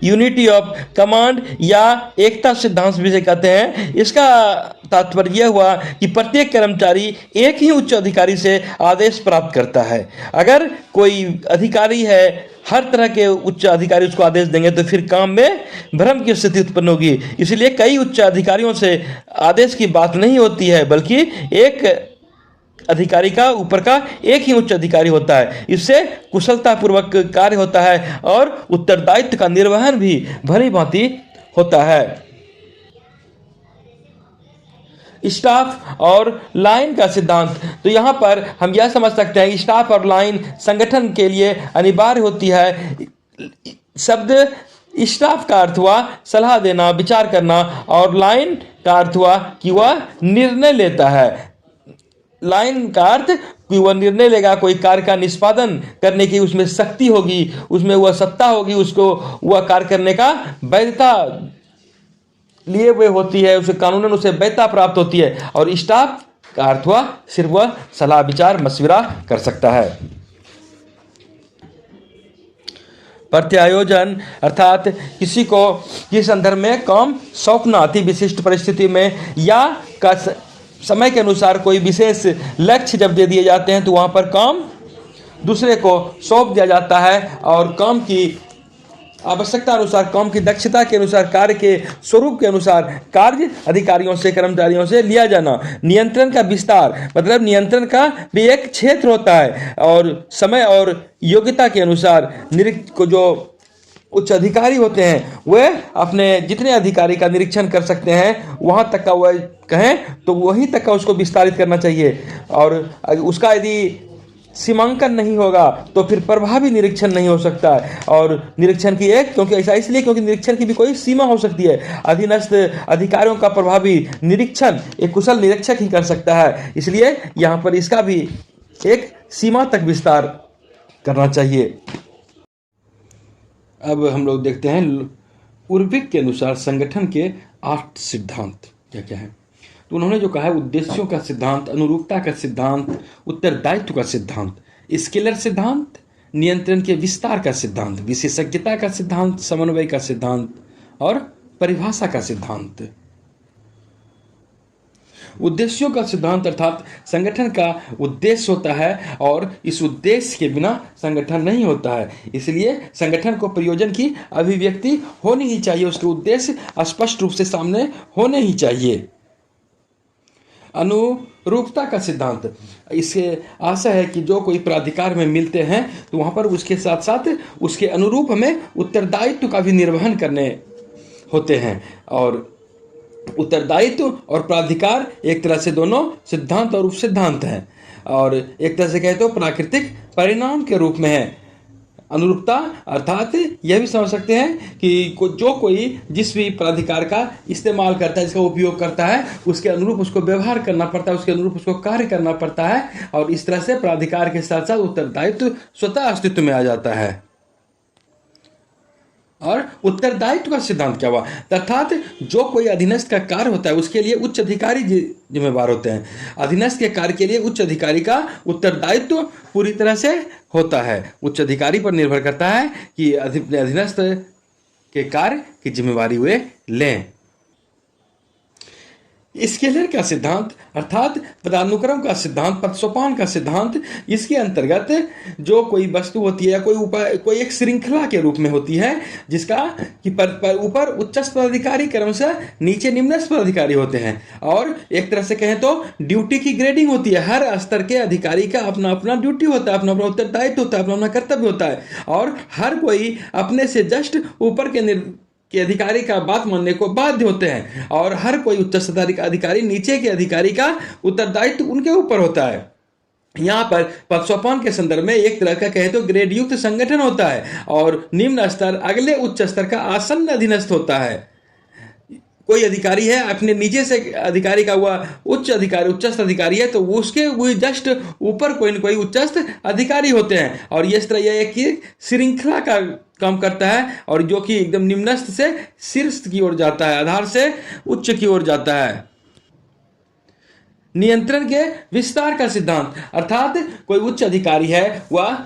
यूनिटी ऑफ कमांड या एकता सिद्धांत भी से कहते हैं। इसका तात्पर्य यह हुआ कि प्रत्येक कर्मचारी एक ही उच्च अधिकारी से आदेश प्राप्त करता है। अगर कोई अधिकारी है, हर तरह के उच्च अधिकारी उसको आदेश देंगे तो फिर काम में भ्रम की स्थिति उत्पन्न होगी। इसलिए कई उच्च अधिकारियों से आदेश की बात नहीं होती है, बल्कि एक अधिकारी का ऊपर का एक ही उच्च अधिकारी होता है। इससे कुशलतापूर्वक कार्य होता है और उत्तरदायित्व का निर्वहन भी भली भांति होता है। स्टाफ और लाइन का सिद्धांत, तो यहाँ पर हम यह समझ सकते हैं कि स्टाफ और लाइन संगठन के लिए अनिवार्य होती है। शब्द स्टाफ का अर्थ हुआ सलाह देना, विचार करना, और लाइन का अर्थ हुआ कि वह निर्णय लेता है। लाइन का अर्थ कि वह निर्णय लेगा, कोई कार्य का निष्पादन करने की उसमें शक्ति होगी, उसमें वह सत्ता होगी, उसको वह कार्य करने का वैधता लिए हुए होती है, उसे कानूनन उसे वैधता प्राप्त होती है। और स्टाफ का अर्थ हुआ सिर्फ वह सलाह विचार मशविरा कर सकता है। प्रत्यायोजन अर्थात किसी को किस संदर्भ में काम सौंपना, अति विशिष्ट परिस्थिति में या का समय के अनुसार कोई विशेष लक्ष्य जब दे दिए जाते हैं तो वहाँ पर काम दूसरे को सौंप दिया जाता है और काम की आवश्यकता अनुसार, काम की दक्षता के अनुसार, कार्य के स्वरूप के अनुसार कार्य अधिकारियों से, कर्मचारियों से लिया जाना। नियंत्रण का विस्तार मतलब नियंत्रण का भी एक क्षेत्र होता है और समय और योग्यता के अनुसार जो उच्च अधिकारी होते हैं वह अपने जितने अधिकारी का निरीक्षण कर सकते हैं वहाँ तक का वह कहें तो वहीं तक का उसको विस्तारित करना चाहिए। और उसका यदि सीमांकन नहीं होगा तो फिर प्रभावी निरीक्षण नहीं हो सकता है। और निरीक्षण की क्योंकि ऐसा इसलिए क्योंकि निरीक्षण की भी कोई सीमा हो सकती है। अधीनस्थ अधिकारियों का प्रभावी निरीक्षण एक कुशल निरीक्षक ही कर सकता है, इसलिए यहाँ पर इसका भी एक सीमा तक विस्तार करना चाहिए। अब हम लोग देखते हैं उर्विक के अनुसार संगठन के 8 सिद्धांत क्या क्या है। तो उन्होंने जो कहा है उद्देश्यों का सिद्धांत, अनुरूपता का सिद्धांत, उत्तरदायित्व का सिद्धांत, स्केलर सिद्धांत, नियंत्रण के विस्तार का सिद्धांत, विशेषज्ञता का सिद्धांत, समन्वय का सिद्धांत और परिभाषा का सिद्धांत। उद्देश्यों का सिद्धांत अर्थात संगठन का उद्देश्य होता है और इस उद्देश्य के बिना संगठन नहीं होता है, इसलिए संगठन को प्रयोजन की अभिव्यक्ति होनी ही चाहिए, उसके उद्देश्य स्पष्ट रूप से सामने होने ही चाहिए। अनुरूपता का सिद्धांत, इससे आशा है कि जो कोई प्राधिकार में मिलते हैं तो वहाँ पर उसके साथ साथ उसके अनुरूप हमें उत्तरदायित्व का भी निर्वहन करने होते हैं। और उत्तरदायित्व और प्राधिकार एक तरह से दोनों सिद्धांत और उपसिद्धांत हैं और एक तरह से कहे तो प्राकृतिक परिणाम के रूप में है। अनुरूपता अर्थात यह भी समझ सकते हैं कि जो कोई जिस भी प्राधिकार का इस्तेमाल करता है, जिसका उपयोग करता है, उसके अनुरूप उसको व्यवहार करना पड़ता है, उसके अनुरूप उसको कार्य करना पड़ता है और इस तरह से प्राधिकार के साथ साथ उत्तरदायित्व स्वतः अस्तित्व में आ जाता है। और उत्तरदायित्व का सिद्धांत क्या हुआ, अर्थात जो कोई अधीनस्थ का कार्य होता है उसके लिए उच्च अधिकारी जिम्मेवार होते हैं। अधीनस्थ के कार्य के लिए उच्च अधिकारी का उत्तरदायित्व पूरी तरह से होता है, उच्च अधिकारी पर निर्भर करता है कि अधीनस्थ के कार्य की जिम्मेवारी वे लें। स्केलर का सिद्धांत अर्थात पदानुक्रम का सिद्धांत, पदसोपान का सिद्धांत, इसके अंतर्गत जो कोई वस्तु होती है या कोई एक श्रृंखला के रूप में होती है जिसका कि ऊपर उच्चस्थ पदाधिकारी क्रमशः नीचे निम्नस्थ पदाधिकारी होते हैं और एक तरह से कहें तो ड्यूटी की ग्रेडिंग होती है। हर स्तर के अधिकारी का अपना अपना ड्यूटी होता है, अपना अपना उत्तरदायित्व होता है, अपना अपना कर्तव्य होता है और हर कोई अपने से जस्ट ऊपर के अधिकारी का बात मानने को बाध्य होते हैं और हर कोई उच्च अधिकारी नीचे के अधिकारी का उत्तरदायित्व उनके ऊपर होता है। यहाँ पर पदसोपान के संदर्भ में एक तरह का कहे तो ग्रेड युक्त संगठन होता है और निम्न स्तर अगले उच्च स्तर का आसन्न अधीनस्थ होता है। कोई अधिकारी है अपने नीचे से अधिकारी का हुआ उच्चस्थ अधिकारी है तो उसके वो जस्ट ऊपर कोई न कोई उच्चस्थ अधिकारी होते हैं और इस तरह यह एक श्रृंखला का काम करता है और जो कि एकदम निम्नस्थ से शीर्ष की ओर जाता है, आधार से उच्च की ओर जाता है। नियंत्रण के विस्तार का सिद्धांत अर्थात कोई उच्च अधिकारी है वह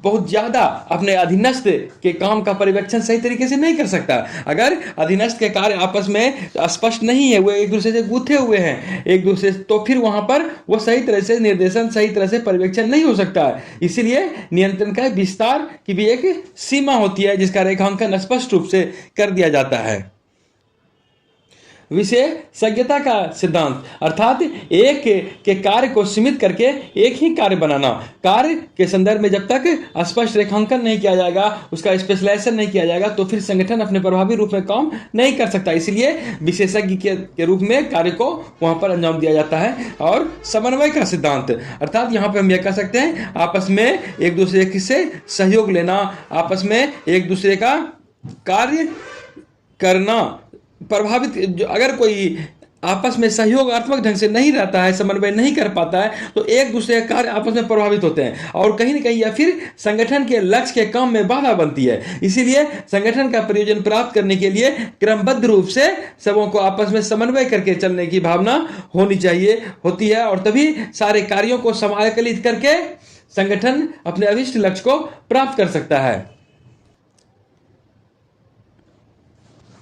बहुत ज़्यादा अपने अधीनस्थ के काम का पर्यवेक्षण सही तरीके से नहीं कर सकता। अगर अधीनस्थ के कार्य आपस में स्पष्ट नहीं है, वो एक दूसरे से गूथे हुए हैं एक दूसरे से, तो फिर वहाँ पर वो सही तरह से निर्देशन, सही तरह से पर्यवेक्षण नहीं हो सकता। इसीलिए नियंत्रण का विस्तार की भी एक सीमा होती है, जिसका रेखांकन स्पष्ट रूप से कर दिया जाता है। विशेषज्ञता का सिद्धांत अर्थात एक के कार्य को सीमित करके एक ही कार्य बनाना। कार्य के संदर्भ में जब तक स्पष्ट रेखांकन नहीं किया जाएगा, उसका स्पेशलाइजेशन नहीं किया जाएगा, तो फिर संगठन अपने प्रभावी रूप में काम नहीं कर सकता। इसलिए विशेषज्ञ के रूप में कार्य को वहां पर अंजाम दिया जाता है। और समन्वय का सिद्धांत अर्थात यहाँ पे हम यह कह सकते हैं आपस में एक दूसरे से सहयोग लेना, आपस में एक दूसरे का कार्य करना प्रभावित। अगर कोई आपस में सहयोगात्मक ढंग से नहीं रहता है, समन्वय नहीं कर पाता है, तो एक दूसरे के कार्य आपस में प्रभावित होते हैं और कहीं न कहीं या फिर संगठन के लक्ष्य के काम में बाधा बनती है। इसीलिए संगठन का प्रयोजन प्राप्त करने के लिए क्रमबद्ध रूप से सबों को आपस में समन्वय करके चलने की भावना होती है और तभी सारे कार्यों को समाकलित करके संगठन अपने अभिष्ट लक्ष्य को प्राप्त कर सकता है।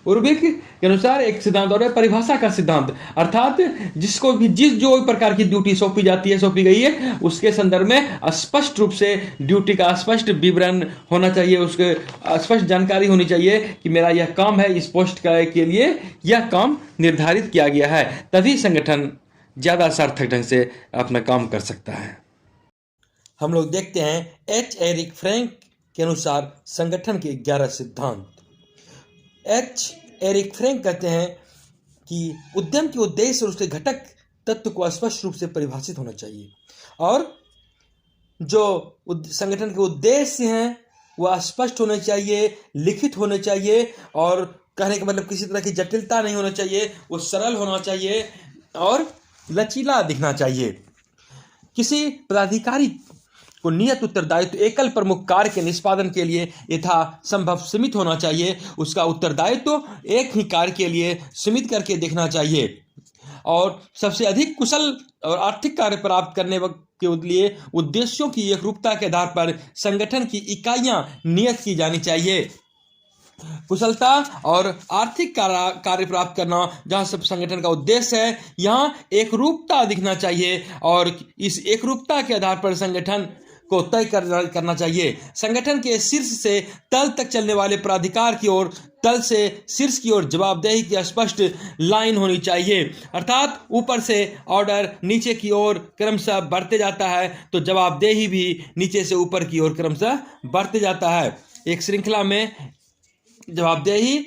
उर्बिक के अनुसार एक सिद्धांत और है परिभाषा का सिद्धांत, अर्थात जिसको भी जो प्रकार की ड्यूटी सौंपी गई है, उसके संदर्भ में स्पष्ट रूप से ड्यूटी का स्पष्ट विवरण होना चाहिए, उसके स्पष्ट जानकारी होनी चाहिए कि मेरा यह काम है, इस पोस्ट के लिए यह काम निर्धारित किया गया है, तभी संगठन ज्यादा सार्थक ढंग से अपना काम कर सकता है। हम लोग देखते हैं एच एरिक फ्रैंक के अनुसार संगठन के 11 सिद्धांत। एरिक फ्रैंक कहते हैं कि उद्यम के उद्देश्य और उसके घटक तत्व को स्पष्ट रूप से परिभाषित होना चाहिए और जो संगठन के उद्देश्य हैं वह स्पष्ट होने चाहिए, लिखित होने चाहिए और कहने का मतलब किसी तरह की जटिलता नहीं होना चाहिए, वो सरल होना चाहिए और लचीला दिखना चाहिए। किसी पदाधिकारी को नियत उत्तरदायित्व एकल प्रमुख कार्य के निष्पादन के लिए यथासंभव सीमित होना चाहिए। उसका उत्तरदायित्व एक ही कार्य के लिए सीमित करके देखना चाहिए और सबसे अधिक कुशल और आर्थिक कार्य प्राप्त करने के लिए उद्देश्यों की एकरूपता के आधार पर संगठन की इकाइयां नियत की जानी चाहिए। कुशलता और आर्थिक कार्य प्राप्त करना जहां सब संगठन का उद्देश्य है, यहां एकरूपता दिखना चाहिए और इस एकरूपता के आधार पर संगठन को तय करना चाहिए। संगठन के शीर्ष से तल तक चलने वाले प्राधिकार की ओर, तल से शीर्ष की ओर जवाबदेही की स्पष्ट लाइन होनी चाहिए, अर्थात ऊपर से ऑर्डर नीचे की ओर क्रमशः बढ़ते जाता है तो जवाबदेही भी नीचे से ऊपर की ओर क्रमशः बढ़ते जाता है। एक श्रृंखला में जवाबदेही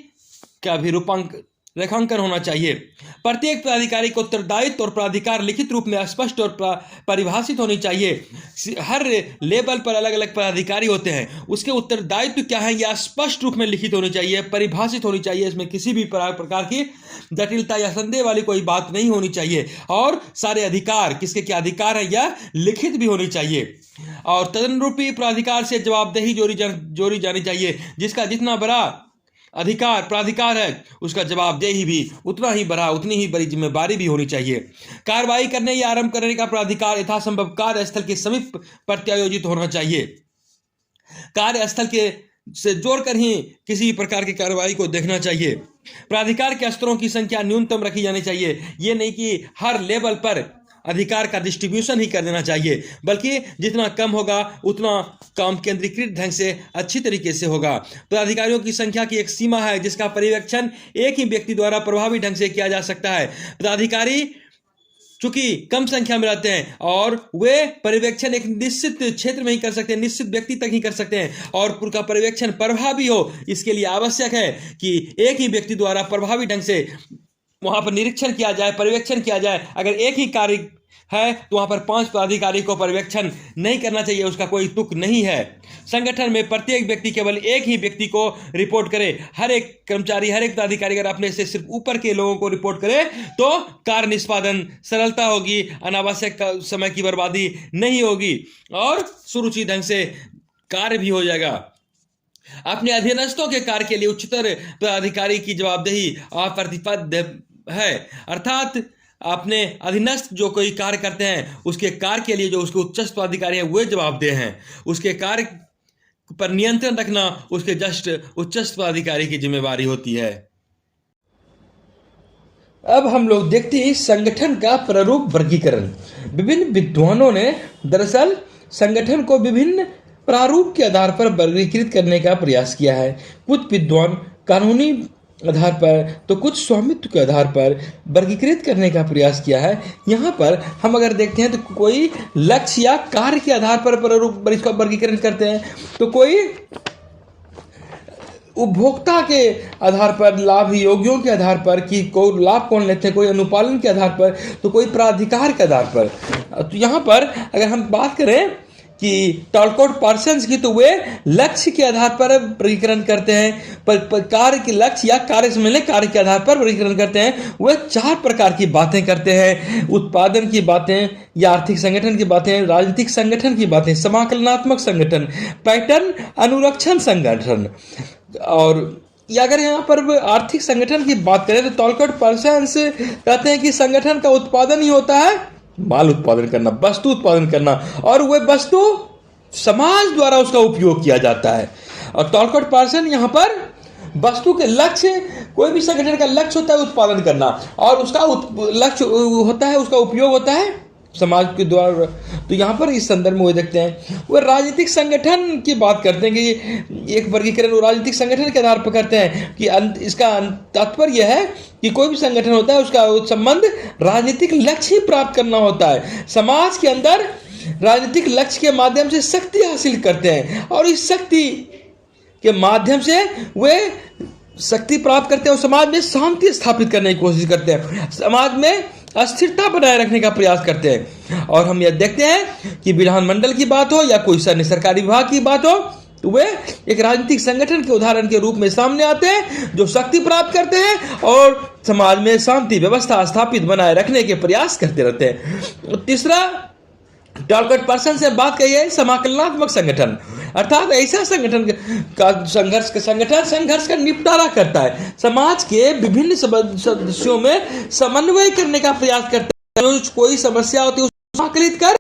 का भी रेखांकन होना चाहिए। प्रत्येक प्राधिकारी को उत्तरदायित्व और प्राधिकार लिखित रूप में स्पष्ट और परिभाषित होनी चाहिए। हर लेवल पर अलग अलग प्राधिकारी होते हैं, उसके उत्तरदायित्व क्या है यह स्पष्ट रूप में लिखित होनी चाहिए, परिभाषित होनी चाहिए। इसमें किसी भी प्रकार की जटिलता या संदेह वाली कोई बात नहीं होनी चाहिए और सारे अधिकार किसके क्या अधिकार है यह लिखित भी होनी चाहिए और तदनुरूपी प्राधिकार से जवाबदेही जोड़ी जानी चाहिए। जिसका जितना बड़ा अधिकार प्राधिकार है उसका जवाबदेही भी उतना ही बड़ा, उतनी ही बड़ी जिम्मेदारी भी होनी चाहिए। कार्रवाई करने या आरंभ करने का प्राधिकार यथासंभव कार्यस्थल के समीप प्रत्यायोजित होना चाहिए। कार्यस्थल के से जोड़कर ही किसी प्रकार की कार्रवाई को देखना चाहिए। प्राधिकार के स्तरों की संख्या न्यूनतम रखी जानी चाहिए। ये नहीं कि हर लेवल पर अधिकार का डिस्ट्रीब्यूशन ही कर देना चाहिए, बल्कि जितना कम होगा उतना काम केंद्रीकृत ढंग से अच्छी तरीके से होगा। पदाधिकारियों की संख्या की एक सीमा है जिसका पर्यवेक्षण एक ही व्यक्ति द्वारा प्रभावी ढंग से किया जा सकता है। पदाधिकारी चूंकि कम संख्या में रहते हैं और वे पर्यवेक्षण एक निश्चित क्षेत्र में ही कर सकते हैं, निश्चित व्यक्ति तक ही कर सकते हैं और उनका पर्यवेक्षण प्रभावी हो, इसके लिए आवश्यक है कि एक ही व्यक्ति द्वारा प्रभावी ढंग से वहां पर निरीक्षण किया जाए, पर्यवेक्षण किया जाए। अगर एक ही कार्य है तो वहां पर 5 पदाधिकारी को पर्यवेक्षण नहीं करना चाहिए, उसका कोई तुक नहीं है। संगठन में प्रत्येक व्यक्ति केवल एक ही व्यक्ति को रिपोर्ट करे। हर एक कर्मचारी, हर एक पदाधिकारी अगर अपने से सिर्फ ऊपर के लोगों को रिपोर्ट करे तो कार्य निष्पादन सरलता होगी, अनावश्यक समय की बर्बादी नहीं होगी और सुरुचि ढंग से कार्य भी हो जाएगा। अपने अधीनस्थों के कार्य के लिए उच्चतर पदाधिकारी की जवाबदेही अप्रतिपद्य है, अर्थात अपने अधीनस्थ जो कोई कार्य करते हैं उसके कार्य के लिए जो उसके उच्चस्थ पदाधिकारी हैं वे जवाबदेह हैं। उसके कार्य पर नियंत्रण रखना उसके जस्ट उच्चस्थ पदाधिकारी की जिम्मेवारी होती है। अब हम लोग देखते हैं संगठन का प्रारूप वर्गीकरण। विभिन्न विद्वानों ने दरअसल संगठन को विभिन्न प्रारूप के आधार पर वर्गीकृत करने का प्रयास किया है। कुछ विद्वान कानूनी आधार पर तो कुछ स्वामित्व के आधार पर वर्गीकृत करने का प्रयास किया है। यहाँ पर हम अगर देखते हैं तो कोई लक्ष्य या कार्य के आधार पर प्रारूप इसका वर्गीकरण करते हैं, तो कोई उपभोक्ता के आधार पर, लाभ योगियों के आधार पर कि कोई लाभ कौन लेते हैं, कोई अनुपालन के आधार पर, तो कोई प्राधिकार के आधार पर। तो यहाँ पर अगर हम बात करें कि टॉलकोट पार्सन्स की, तो वे लक्ष्य के आधार पर वर्गीकरण करते हैं, पर कार्य के लक्ष्य या कार्य से मिलने कार्य के आधार पर वर्गीकरण करते हैं। वे 4 प्रकार की बातें करते हैं: उत्पादन की बातें या आर्थिक संगठन की बातें, राजनीतिक संगठन की बातें, समाकलनात्मक संगठन, पैटर्न अनुरक्षण संगठन। और या अगर यहाँ पर आर्थिक संगठन की बात करें तो टॉलकोट पार्सन्स कहते हैं कि संगठन का उत्पादन ही होता है माल उत्पादन करना, वस्तु उत्पादन करना, और वह वस्तु समाज द्वारा उसका उपयोग किया जाता है। और टॉलकोट पार्सन यहाँ पर वस्तु के लक्ष्य, कोई भी संगठन का लक्ष्य होता है उत्पादन करना, और उसका लक्ष्य होता है, उसका उपयोग होता है समाज के द्वारा। तो यहाँ पर इस संदर्भ में वो देखते हैं, वो राजनीतिक संगठन की बात करते हैं कि एक वर्गीकरण वो राजनीतिक संगठन के आधार पर करते हैं कि इसका तात्पर्य है कि कोई भी संगठन होता है उसका संबंध राजनीतिक लक्ष्य ही प्राप्त करना होता है। समाज के अंदर राजनीतिक लक्ष्य के माध्यम से शक्ति हासिल करते हैं, और इस शक्ति के माध्यम से वे शक्ति प्राप्त करते हैं और समाज में शांति स्थापित करने की कोशिश करते हैं, समाज में अस्थिरता बनाए रखने का प्रयास करते हैं। और हम यह देखते हैं कि विधानमंडल की बात हो या कोई अन्य सरकारी विभाग की बात हो, तो वे एक राजनीतिक संगठन के उदाहरण के रूप में सामने आते हैं जो शक्ति प्राप्त करते हैं और समाज में शांति व्यवस्था स्थापित बनाए रखने के प्रयास करते रहते हैं। तीसरा टॉलकोट पर्सन से बात कही है समाकलनात्मक संगठन, अर्थात ऐसा संगठन का संघर्ष का निपटारा करता है, समाज के विभिन्न सदस्यों में समन्वय करने का प्रयास करता है। जो कोई समस्या होती है उसको समाकलित कर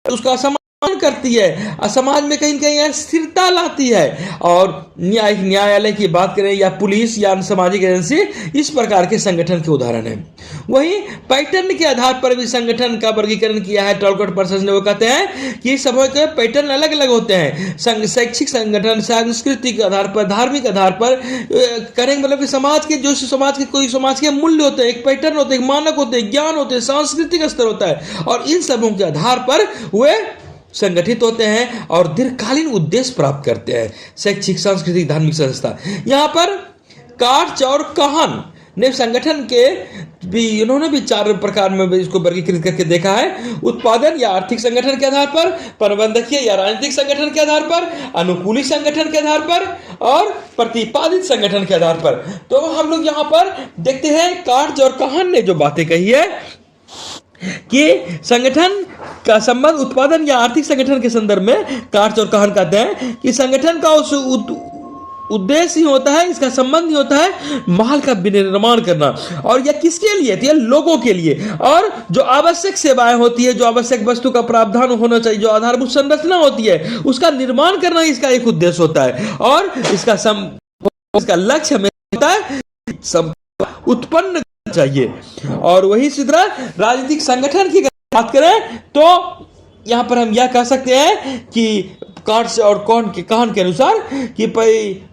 उसका समाधान करती है और समाज में कहीं न कहीं स्थिरता लाती है। और न्यायालय की बात करें या पुलिस या सामाजिक एजेंसी, इस प्रकार के संगठन के उदाहरण है। वहीं पैटर्न के आधार पर भी संगठन का वर्गीकरण किया है टॉलकोट पर्सन ने। वो कहते हैं कि सब के पैटर्न अलग अलग होते हैं। शैक्षिक संगठन सांस्कृतिक आधार पर, धार्मिक आधार पर करेंगे, मतलब कि समाज के कोई समाज के मूल्य होते हैं, एक पैटर्न होते हैं, एक मानक होते हैं, ज्ञान होते हैं, सांस्कृतिक स्तर होता है, और इन सबों के आधार पर वे संगठित होते हैं और दीर्घकालीन उद्देश्य प्राप्त करते हैं। शैक्षिक, सांस्कृतिक, धार्मिक संस्था। यहाँ पर कार्च और कहन ने संगठन के भी इन्होंने भी 4 प्रकार में इसको वर्गीकृत करके देखा है: उत्पादन या आर्थिक संगठन के आधार पर, प्रबंधकीय या राजनीतिक संगठन के आधार पर, अनुकूली संगठन के आधार पर, और प्रतिपादित संगठन के आधार पर। तो हम लोग यहाँ पर देखते हैं कार्च और कहन ने जो बातें कही है कि संगठन का संबंध उत्पादन या आर्थिक संगठन के संदर्भ में कार्च और कहन कहते हैं कि संगठन का उस उद्देश्य ही होता है, इसका संबंध ही होता है माल का विनिर्माण करना। और यह किसके लिए? तो यह लोगों के लिए। और जो आवश्यक सेवाएं होती है, जो आवश्यक वस्तु का प्रावधान होना चाहिए, जो आधारभूत संरचना होती है, उसका निर्माण करना इसका एक उद्देश्य होता है। और इसका लक्ष्य हमें होता है उत्पन्न चाहिए। और वही इसी तरह राजनीतिक संगठन की बात करें तो यहां पर हम यह कह सकते हैं कि कार्च और कहन के अनुसार कि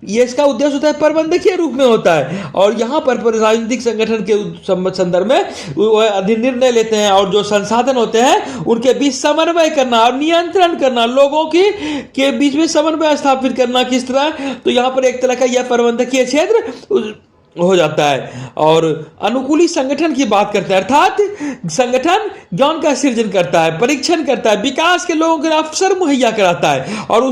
ये इसका उद्देश्य होता है प्रबंधकीय रूप में होता है। और यहाँ पर राजनीतिक संगठन के संदर्भ में वो निर्णय लेते हैं और जो संसाधन होते हैं उनके बीच समन्वय करना और नियंत्रण करना, लोगों के बीच में समन्वय स्थापित करना किस तरह। तो यहाँ पर एक तरह का यह प्रबंधकीय क्षेत्र हो जाता है। और अनुकूली संगठन की बात करते हैं, अर्थात संगठन ज्ञान का सृजन करता है, परीक्षण करता है, विकास के लोगों के अवसर मुहैया कराता है, और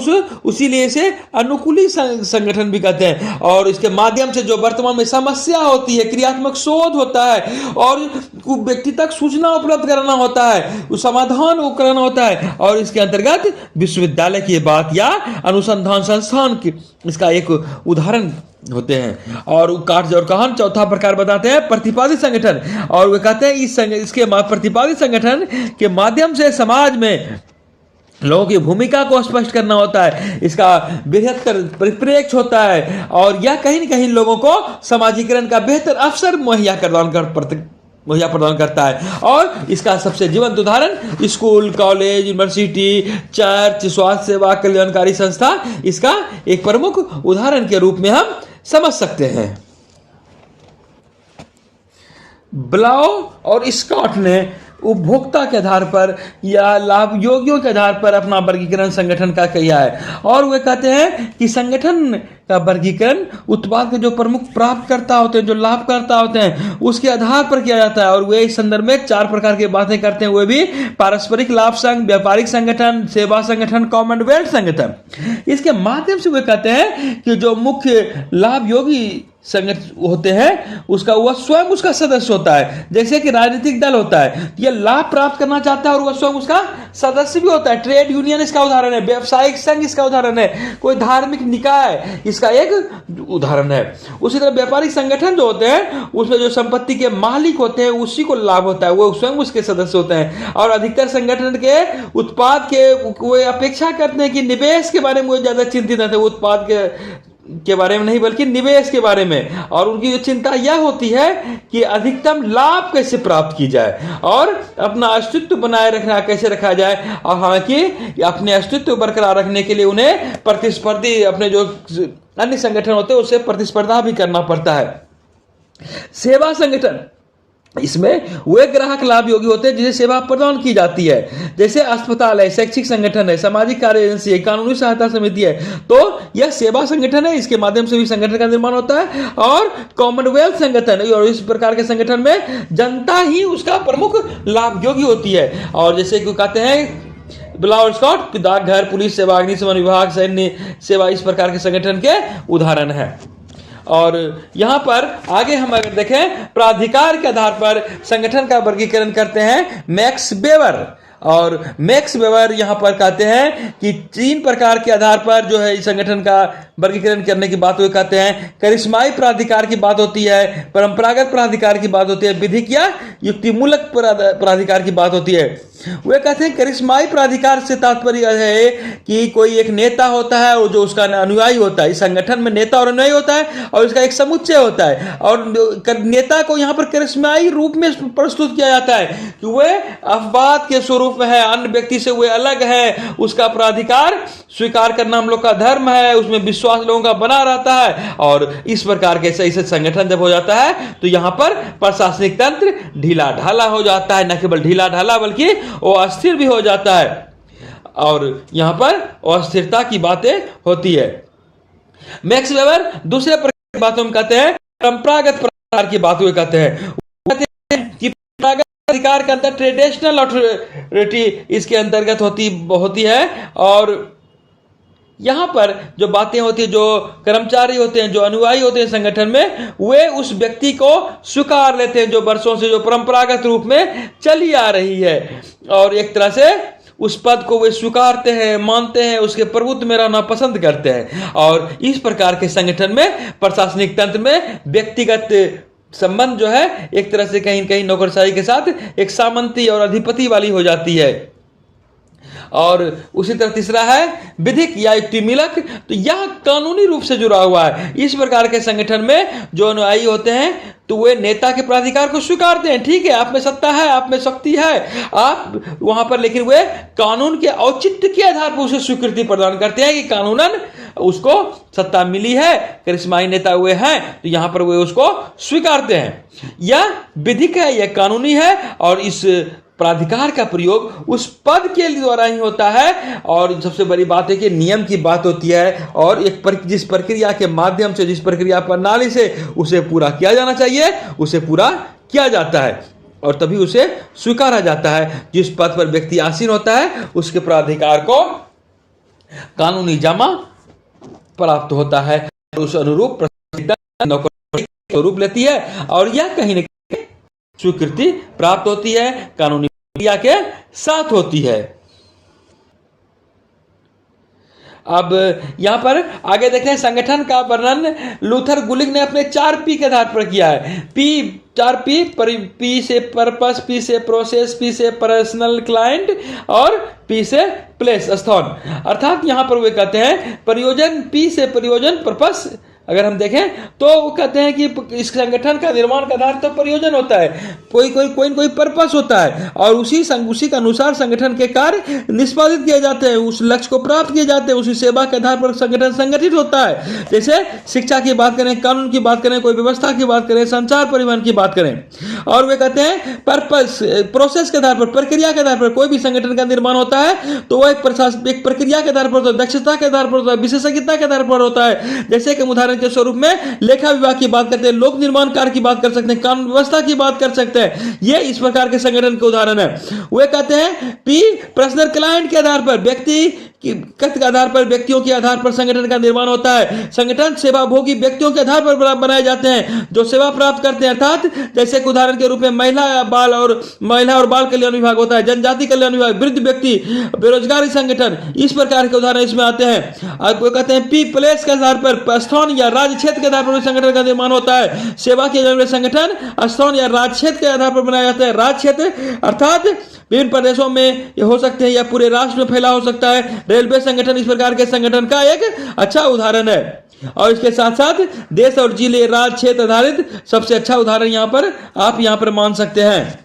उसी लिए से अनुकूली संगठन भी कहते हैं। और इसके माध्यम से जो वर्तमान में समस्या होती है, क्रियात्मक शोध होता है और व्यक्ति तक सूचना उपलब्ध कराना होता है, उस समाधान कराना होता है। और इसके अंतर्गत विश्वविद्यालय की बात या अनुसंधान संस्थान की इसका एक उदाहरण होते हैं। और कार्च और कहन चौथा प्रकार बताते हैं प्रतिपादित संगठन। और वे कहते हैं इसके प्रतिपादित संगठन के माध्यम से समाज में लोगों की भूमिका को स्पष्ट करना होता है, इसका बृहत्तर परिप्रेक्ष्य होता है, और यह कहीं न कहीं लोगों को समाजीकरण का बेहतर अवसर मुहैया प्रदान करता है। और इसका सबसे जीवंत उदाहरण स्कूल, कॉलेज, यूनिवर्सिटी, चर्च, स्वास्थ्य सेवा, कल्याणकारी संस्था इसका एक प्रमुख उदाहरण के रूप में हम समझ सकते हैं। ब्लाउ और स्कॉट ने उपभोक्ता के आधार पर या लाभ योगियों के आधार पर अपना वर्गीकरण संगठन का किया है, और वे कहते हैं कि संगठन का वर्गीकरण उत्पाद के जो प्रमुख प्राप्तकर्ता होते हैं, जो लाभकर्ता होते हैं, उसके आधार पर किया जाता है। और वे इस संदर्भ में 4 प्रकार की बातें करते हैं, वे भी पारस्परिक लाभ संघ, व्यापारिक संगठन, सेवा संगठन, कॉमनवेल्थ संगठन। इसके माध्यम से वे कहते हैं कि जो मुख्य लाभ योगी संगठन होते हैं उसका वह स्वयं उसका सदस्य होता है, जैसे कि राजनीतिक दल होता है, यह लाभ प्राप्त करना चाहता है और वह स्वयं उसका सदस्य भी होता है। ट्रेड यूनियन इसका उदाहरण है, व्यावसायिक संघ इसका उदाहरण है, कोई धार्मिक निकाय इसका एक उदाहरण है। उसी तरह व्यापारिक संगठन जो होते हैं उसमें जो संपत्ति के मालिक होते हैं उसी को लाभ होता है, वो स्वयं उसके सदस्य होते हैं। और अधिकतर संगठन के उत्पाद के वे अपेक्षा करते हैं कि निवेश के बारे में वो ज्यादा चिंतित रहते हैं, उत्पाद के बारे में नहीं बल्कि निवेश के बारे में। और उनकी जो चिंता यह होती है कि अधिकतम लाभ कैसे प्राप्त की जाए और अपना अस्तित्व बनाए रखना कैसे रखा जाए। और हालांकि अपने अस्तित्व बरकरार रखने के लिए उन्हें प्रतिस्पर्धी अपने जो अन्य संगठन होते हैं उससे प्रतिस्पर्धा भी करना पड़ता है। सेवा संगठन, इसमें वे ग्राहक लाभ योगी होते हैं जिसे सेवा प्रदान की जाती है, जैसे अस्पताल है, शैक्षिक संगठन है, सामाजिक कार्य एजेंसी है, कानूनी सहायता समिति है, तो यह सेवा संगठन है, इसके माध्यम से भी संगठन का निर्माण होता है। और कॉमनवेल्थ संगठन है, और इस प्रकार के संगठन में जनता ही उसका प्रमुख लाभ योगी होती है। और जैसे कि कहते हैं ब्लाउ और स्कॉट, डाकघर, पुलिस सेवा, अग्निशमन विभाग, सैन्य सेवा इस प्रकार के संगठन के उदाहरण है। और यहां पर आगे हम अगर देखें प्राधिकार के आधार पर संगठन का वर्गीकरण करते हैं मैक्स वेबर। और मैक्स वेबर यहां पर कहते हैं कि 3 प्रकार के आधार पर जो है इस संगठन का वर्गीकरण करने की बात वो कहते हैं। करिश्माई प्राधिकार की बात होती है, परंपरागत प्राधिकार की बात होती है, विधिक या युक्तिमूलक प्राधिकार की बात होती है। वे कहते हैं करिश्माई प्राधिकार से तात्पर्य है कि कोई एक नेता होता है और जो उसका अनुयायी होता है, इस संगठन में नेता और अनुयायी होता है और इसका एक समुच्चय होता है। और नेता को यहाँ पर करिश्माई रूप में प्रस्तुत किया जाता है कि वे अफवाद के स्वरूप में है, अन्य व्यक्ति से वे अलग है, उसका प्राधिकार स्वीकार करना हम लोग का धर्म है, उसमें विश्वास लोगों का बना रहता है। और इस प्रकार के ऐसे संगठन जब हो जाता है तो यहाँ पर प्रशासनिक तंत्र ढीला ढाला हो जाता है, न केवल ढीला ढाला बल्कि वो अस्थिर भी हो जाता है। और यहां पर अस्थिरता की बातें होती है। मैक्स वेबर दूसरे प्रकार की बातों में कहते हैं परंपरागत प्रकार की बातों में कहते हैं कि परंपरागत अधिकार के अंदर ट्रेडिशनल अथॉरिटी इसके अंतर्गत होती है। और यहां पर जो बातें होती है, जो कर्मचारी होते हैं, जो अनुयायी होते हैं संगठन में, वे उस व्यक्ति को स्वीकार लेते हैं जो वर्षों से जो परंपरागत रूप में चली आ रही है, और एक तरह से उस पद को वे स्वीकारते हैं, मानते हैं, उसके प्रभुत्व में रहना पसंद करते हैं। और इस प्रकार के संगठन में प्रशासनिक तंत्र में व्यक्तिगत संबंध जो है एक तरह से कहीं कहीं नौकरशाही के साथ एक सामंती और अधिपति वाली हो जाती है। और उसी तरह तीसरा है विधिक या युक्तिमूलक, तो यह कानूनी रूप से जुड़ा हुआ है। इस प्रकार के संगठन में जो अनुयायी होते हैं तो वे नेता के प्राधिकार को स्वीकारते हैं, ठीक है आप में सत्ता है, आप में शक्ति है, आप वहां पर, लेकिन वे कानून के औचित्य के आधार पर उसे स्वीकृति प्रदान करते हैं कि कानूनन उसको सत्ता मिली है, करिश्माई नेता हुए हैं, तो यहां पर वे उसको स्वीकारते हैं। यह विधिक है, यह कानूनी है, और इस प्राधिकार का प्रयोग उस पद के द्वारा ही होता है। और सबसे बड़ी बात है कि नियम की बात होती है, और जिस प्रक्रिया के माध्यम से, जिस प्रक्रिया प्रणाली से उसे पूरा किया जाना चाहिए उसे पूरा किया जाता है, और तभी उसे स्वीकारा जाता है। जिस पद पर व्यक्ति आसीन होता है उसके प्राधिकार को कानूनी जामा प्राप्त होता है, उस अनुरूप स्वरूप लेती है, और यह कहीं न कहीं स्वीकृति प्राप्त होती है, कानूनी प्रक्रिया के साथ होती है। अब यहाँ पर आगे देखते हैं संगठन का वर्णन लूथर गुलिग ने अपने 4 P के आधार पर किया है। पी से पर्पस, पी से प्रोसेस, पी से पर्सनल क्लाइंट और पी से प्लेस स्थान। अर्थात यहाँ पर वे कहते हैं प्रयोजन, पी से प्रयोजन पर्पस। अगर हम देखें तो वो कहते हैं कि इस संगठन का निर्माण का आधार तो प्रयोजन होता है, कोई पर्पस होता है और उसी के अनुसार संगठन के कार्य निष्पादित किए जाते हैं, उस लक्ष्य को प्राप्त किए जाते हैं, उसी सेवा के आधार पर संगठन संगठित होता है। जैसे शिक्षा की बात करें, कानून की बात करें, कोई व्यवस्था की बात करें, संचार परिवहन की बात करें। और वे कहते हैं पर्पस, प्रोसेस के आधार पर, प्रक्रिया के आधार पर कोई भी संगठन का निर्माण होता है तो वह एक प्रक्रिया के आधार पर होता है, दक्षता के आधार पर होता है, विशेषज्ञता के आधार पर होता है। जैसे कि उदाहरण के स्वरूप में लेखा विभाग की बात करते हैं, लोक निर्माण कार्य की बात कर सकते हैं, कानून व्यवस्था की बात कर सकते हैं। ये इस प्रकार के संगठन के उदाहरण है। वे कहते हैं पी पर्सनल क्लाइंट के आधार पर, व्यक्तिगत के आधार पर, व्यक्तियों के आधार पर संगठन का निर्माण होता है। संगठन सेवा भोगी व्यक्तियों के आधार पर बनाए जाते हैं जो सेवा प्राप्त करते हैं। अर्थात जैसे कि उदाहरण के रूप में महिला और बाल कल्याण विभाग होता है, जनजाति कल्याण विभाग, वृद्ध व्यक्ति, बेरोजगारी संगठन, इस प्रकार के उदाहरण इसमें आते हैं। अब कहते हैं पी प्लेस के आधार पर, स्थान या राज्य क्षेत्र के आधार पर संगठन का निर्माण होता है। सेवा के जरिए संगठन स्थान या राज्य क्षेत्र के आधार पर बनाया जाता है। राज्य क्षेत्र अर्थात विभिन्न प्रदेशों में ये हो सकते हैं या पूरे राष्ट्र में फैला हो सकता है। रेलवे संगठन इस प्रकार के संगठन का एक अच्छा उदाहरण है। और इसके साथ साथ देश और जिले, राज्य क्षेत्र आधारित सबसे अच्छा उदाहरण आप यहाँ पर मान सकते हैं।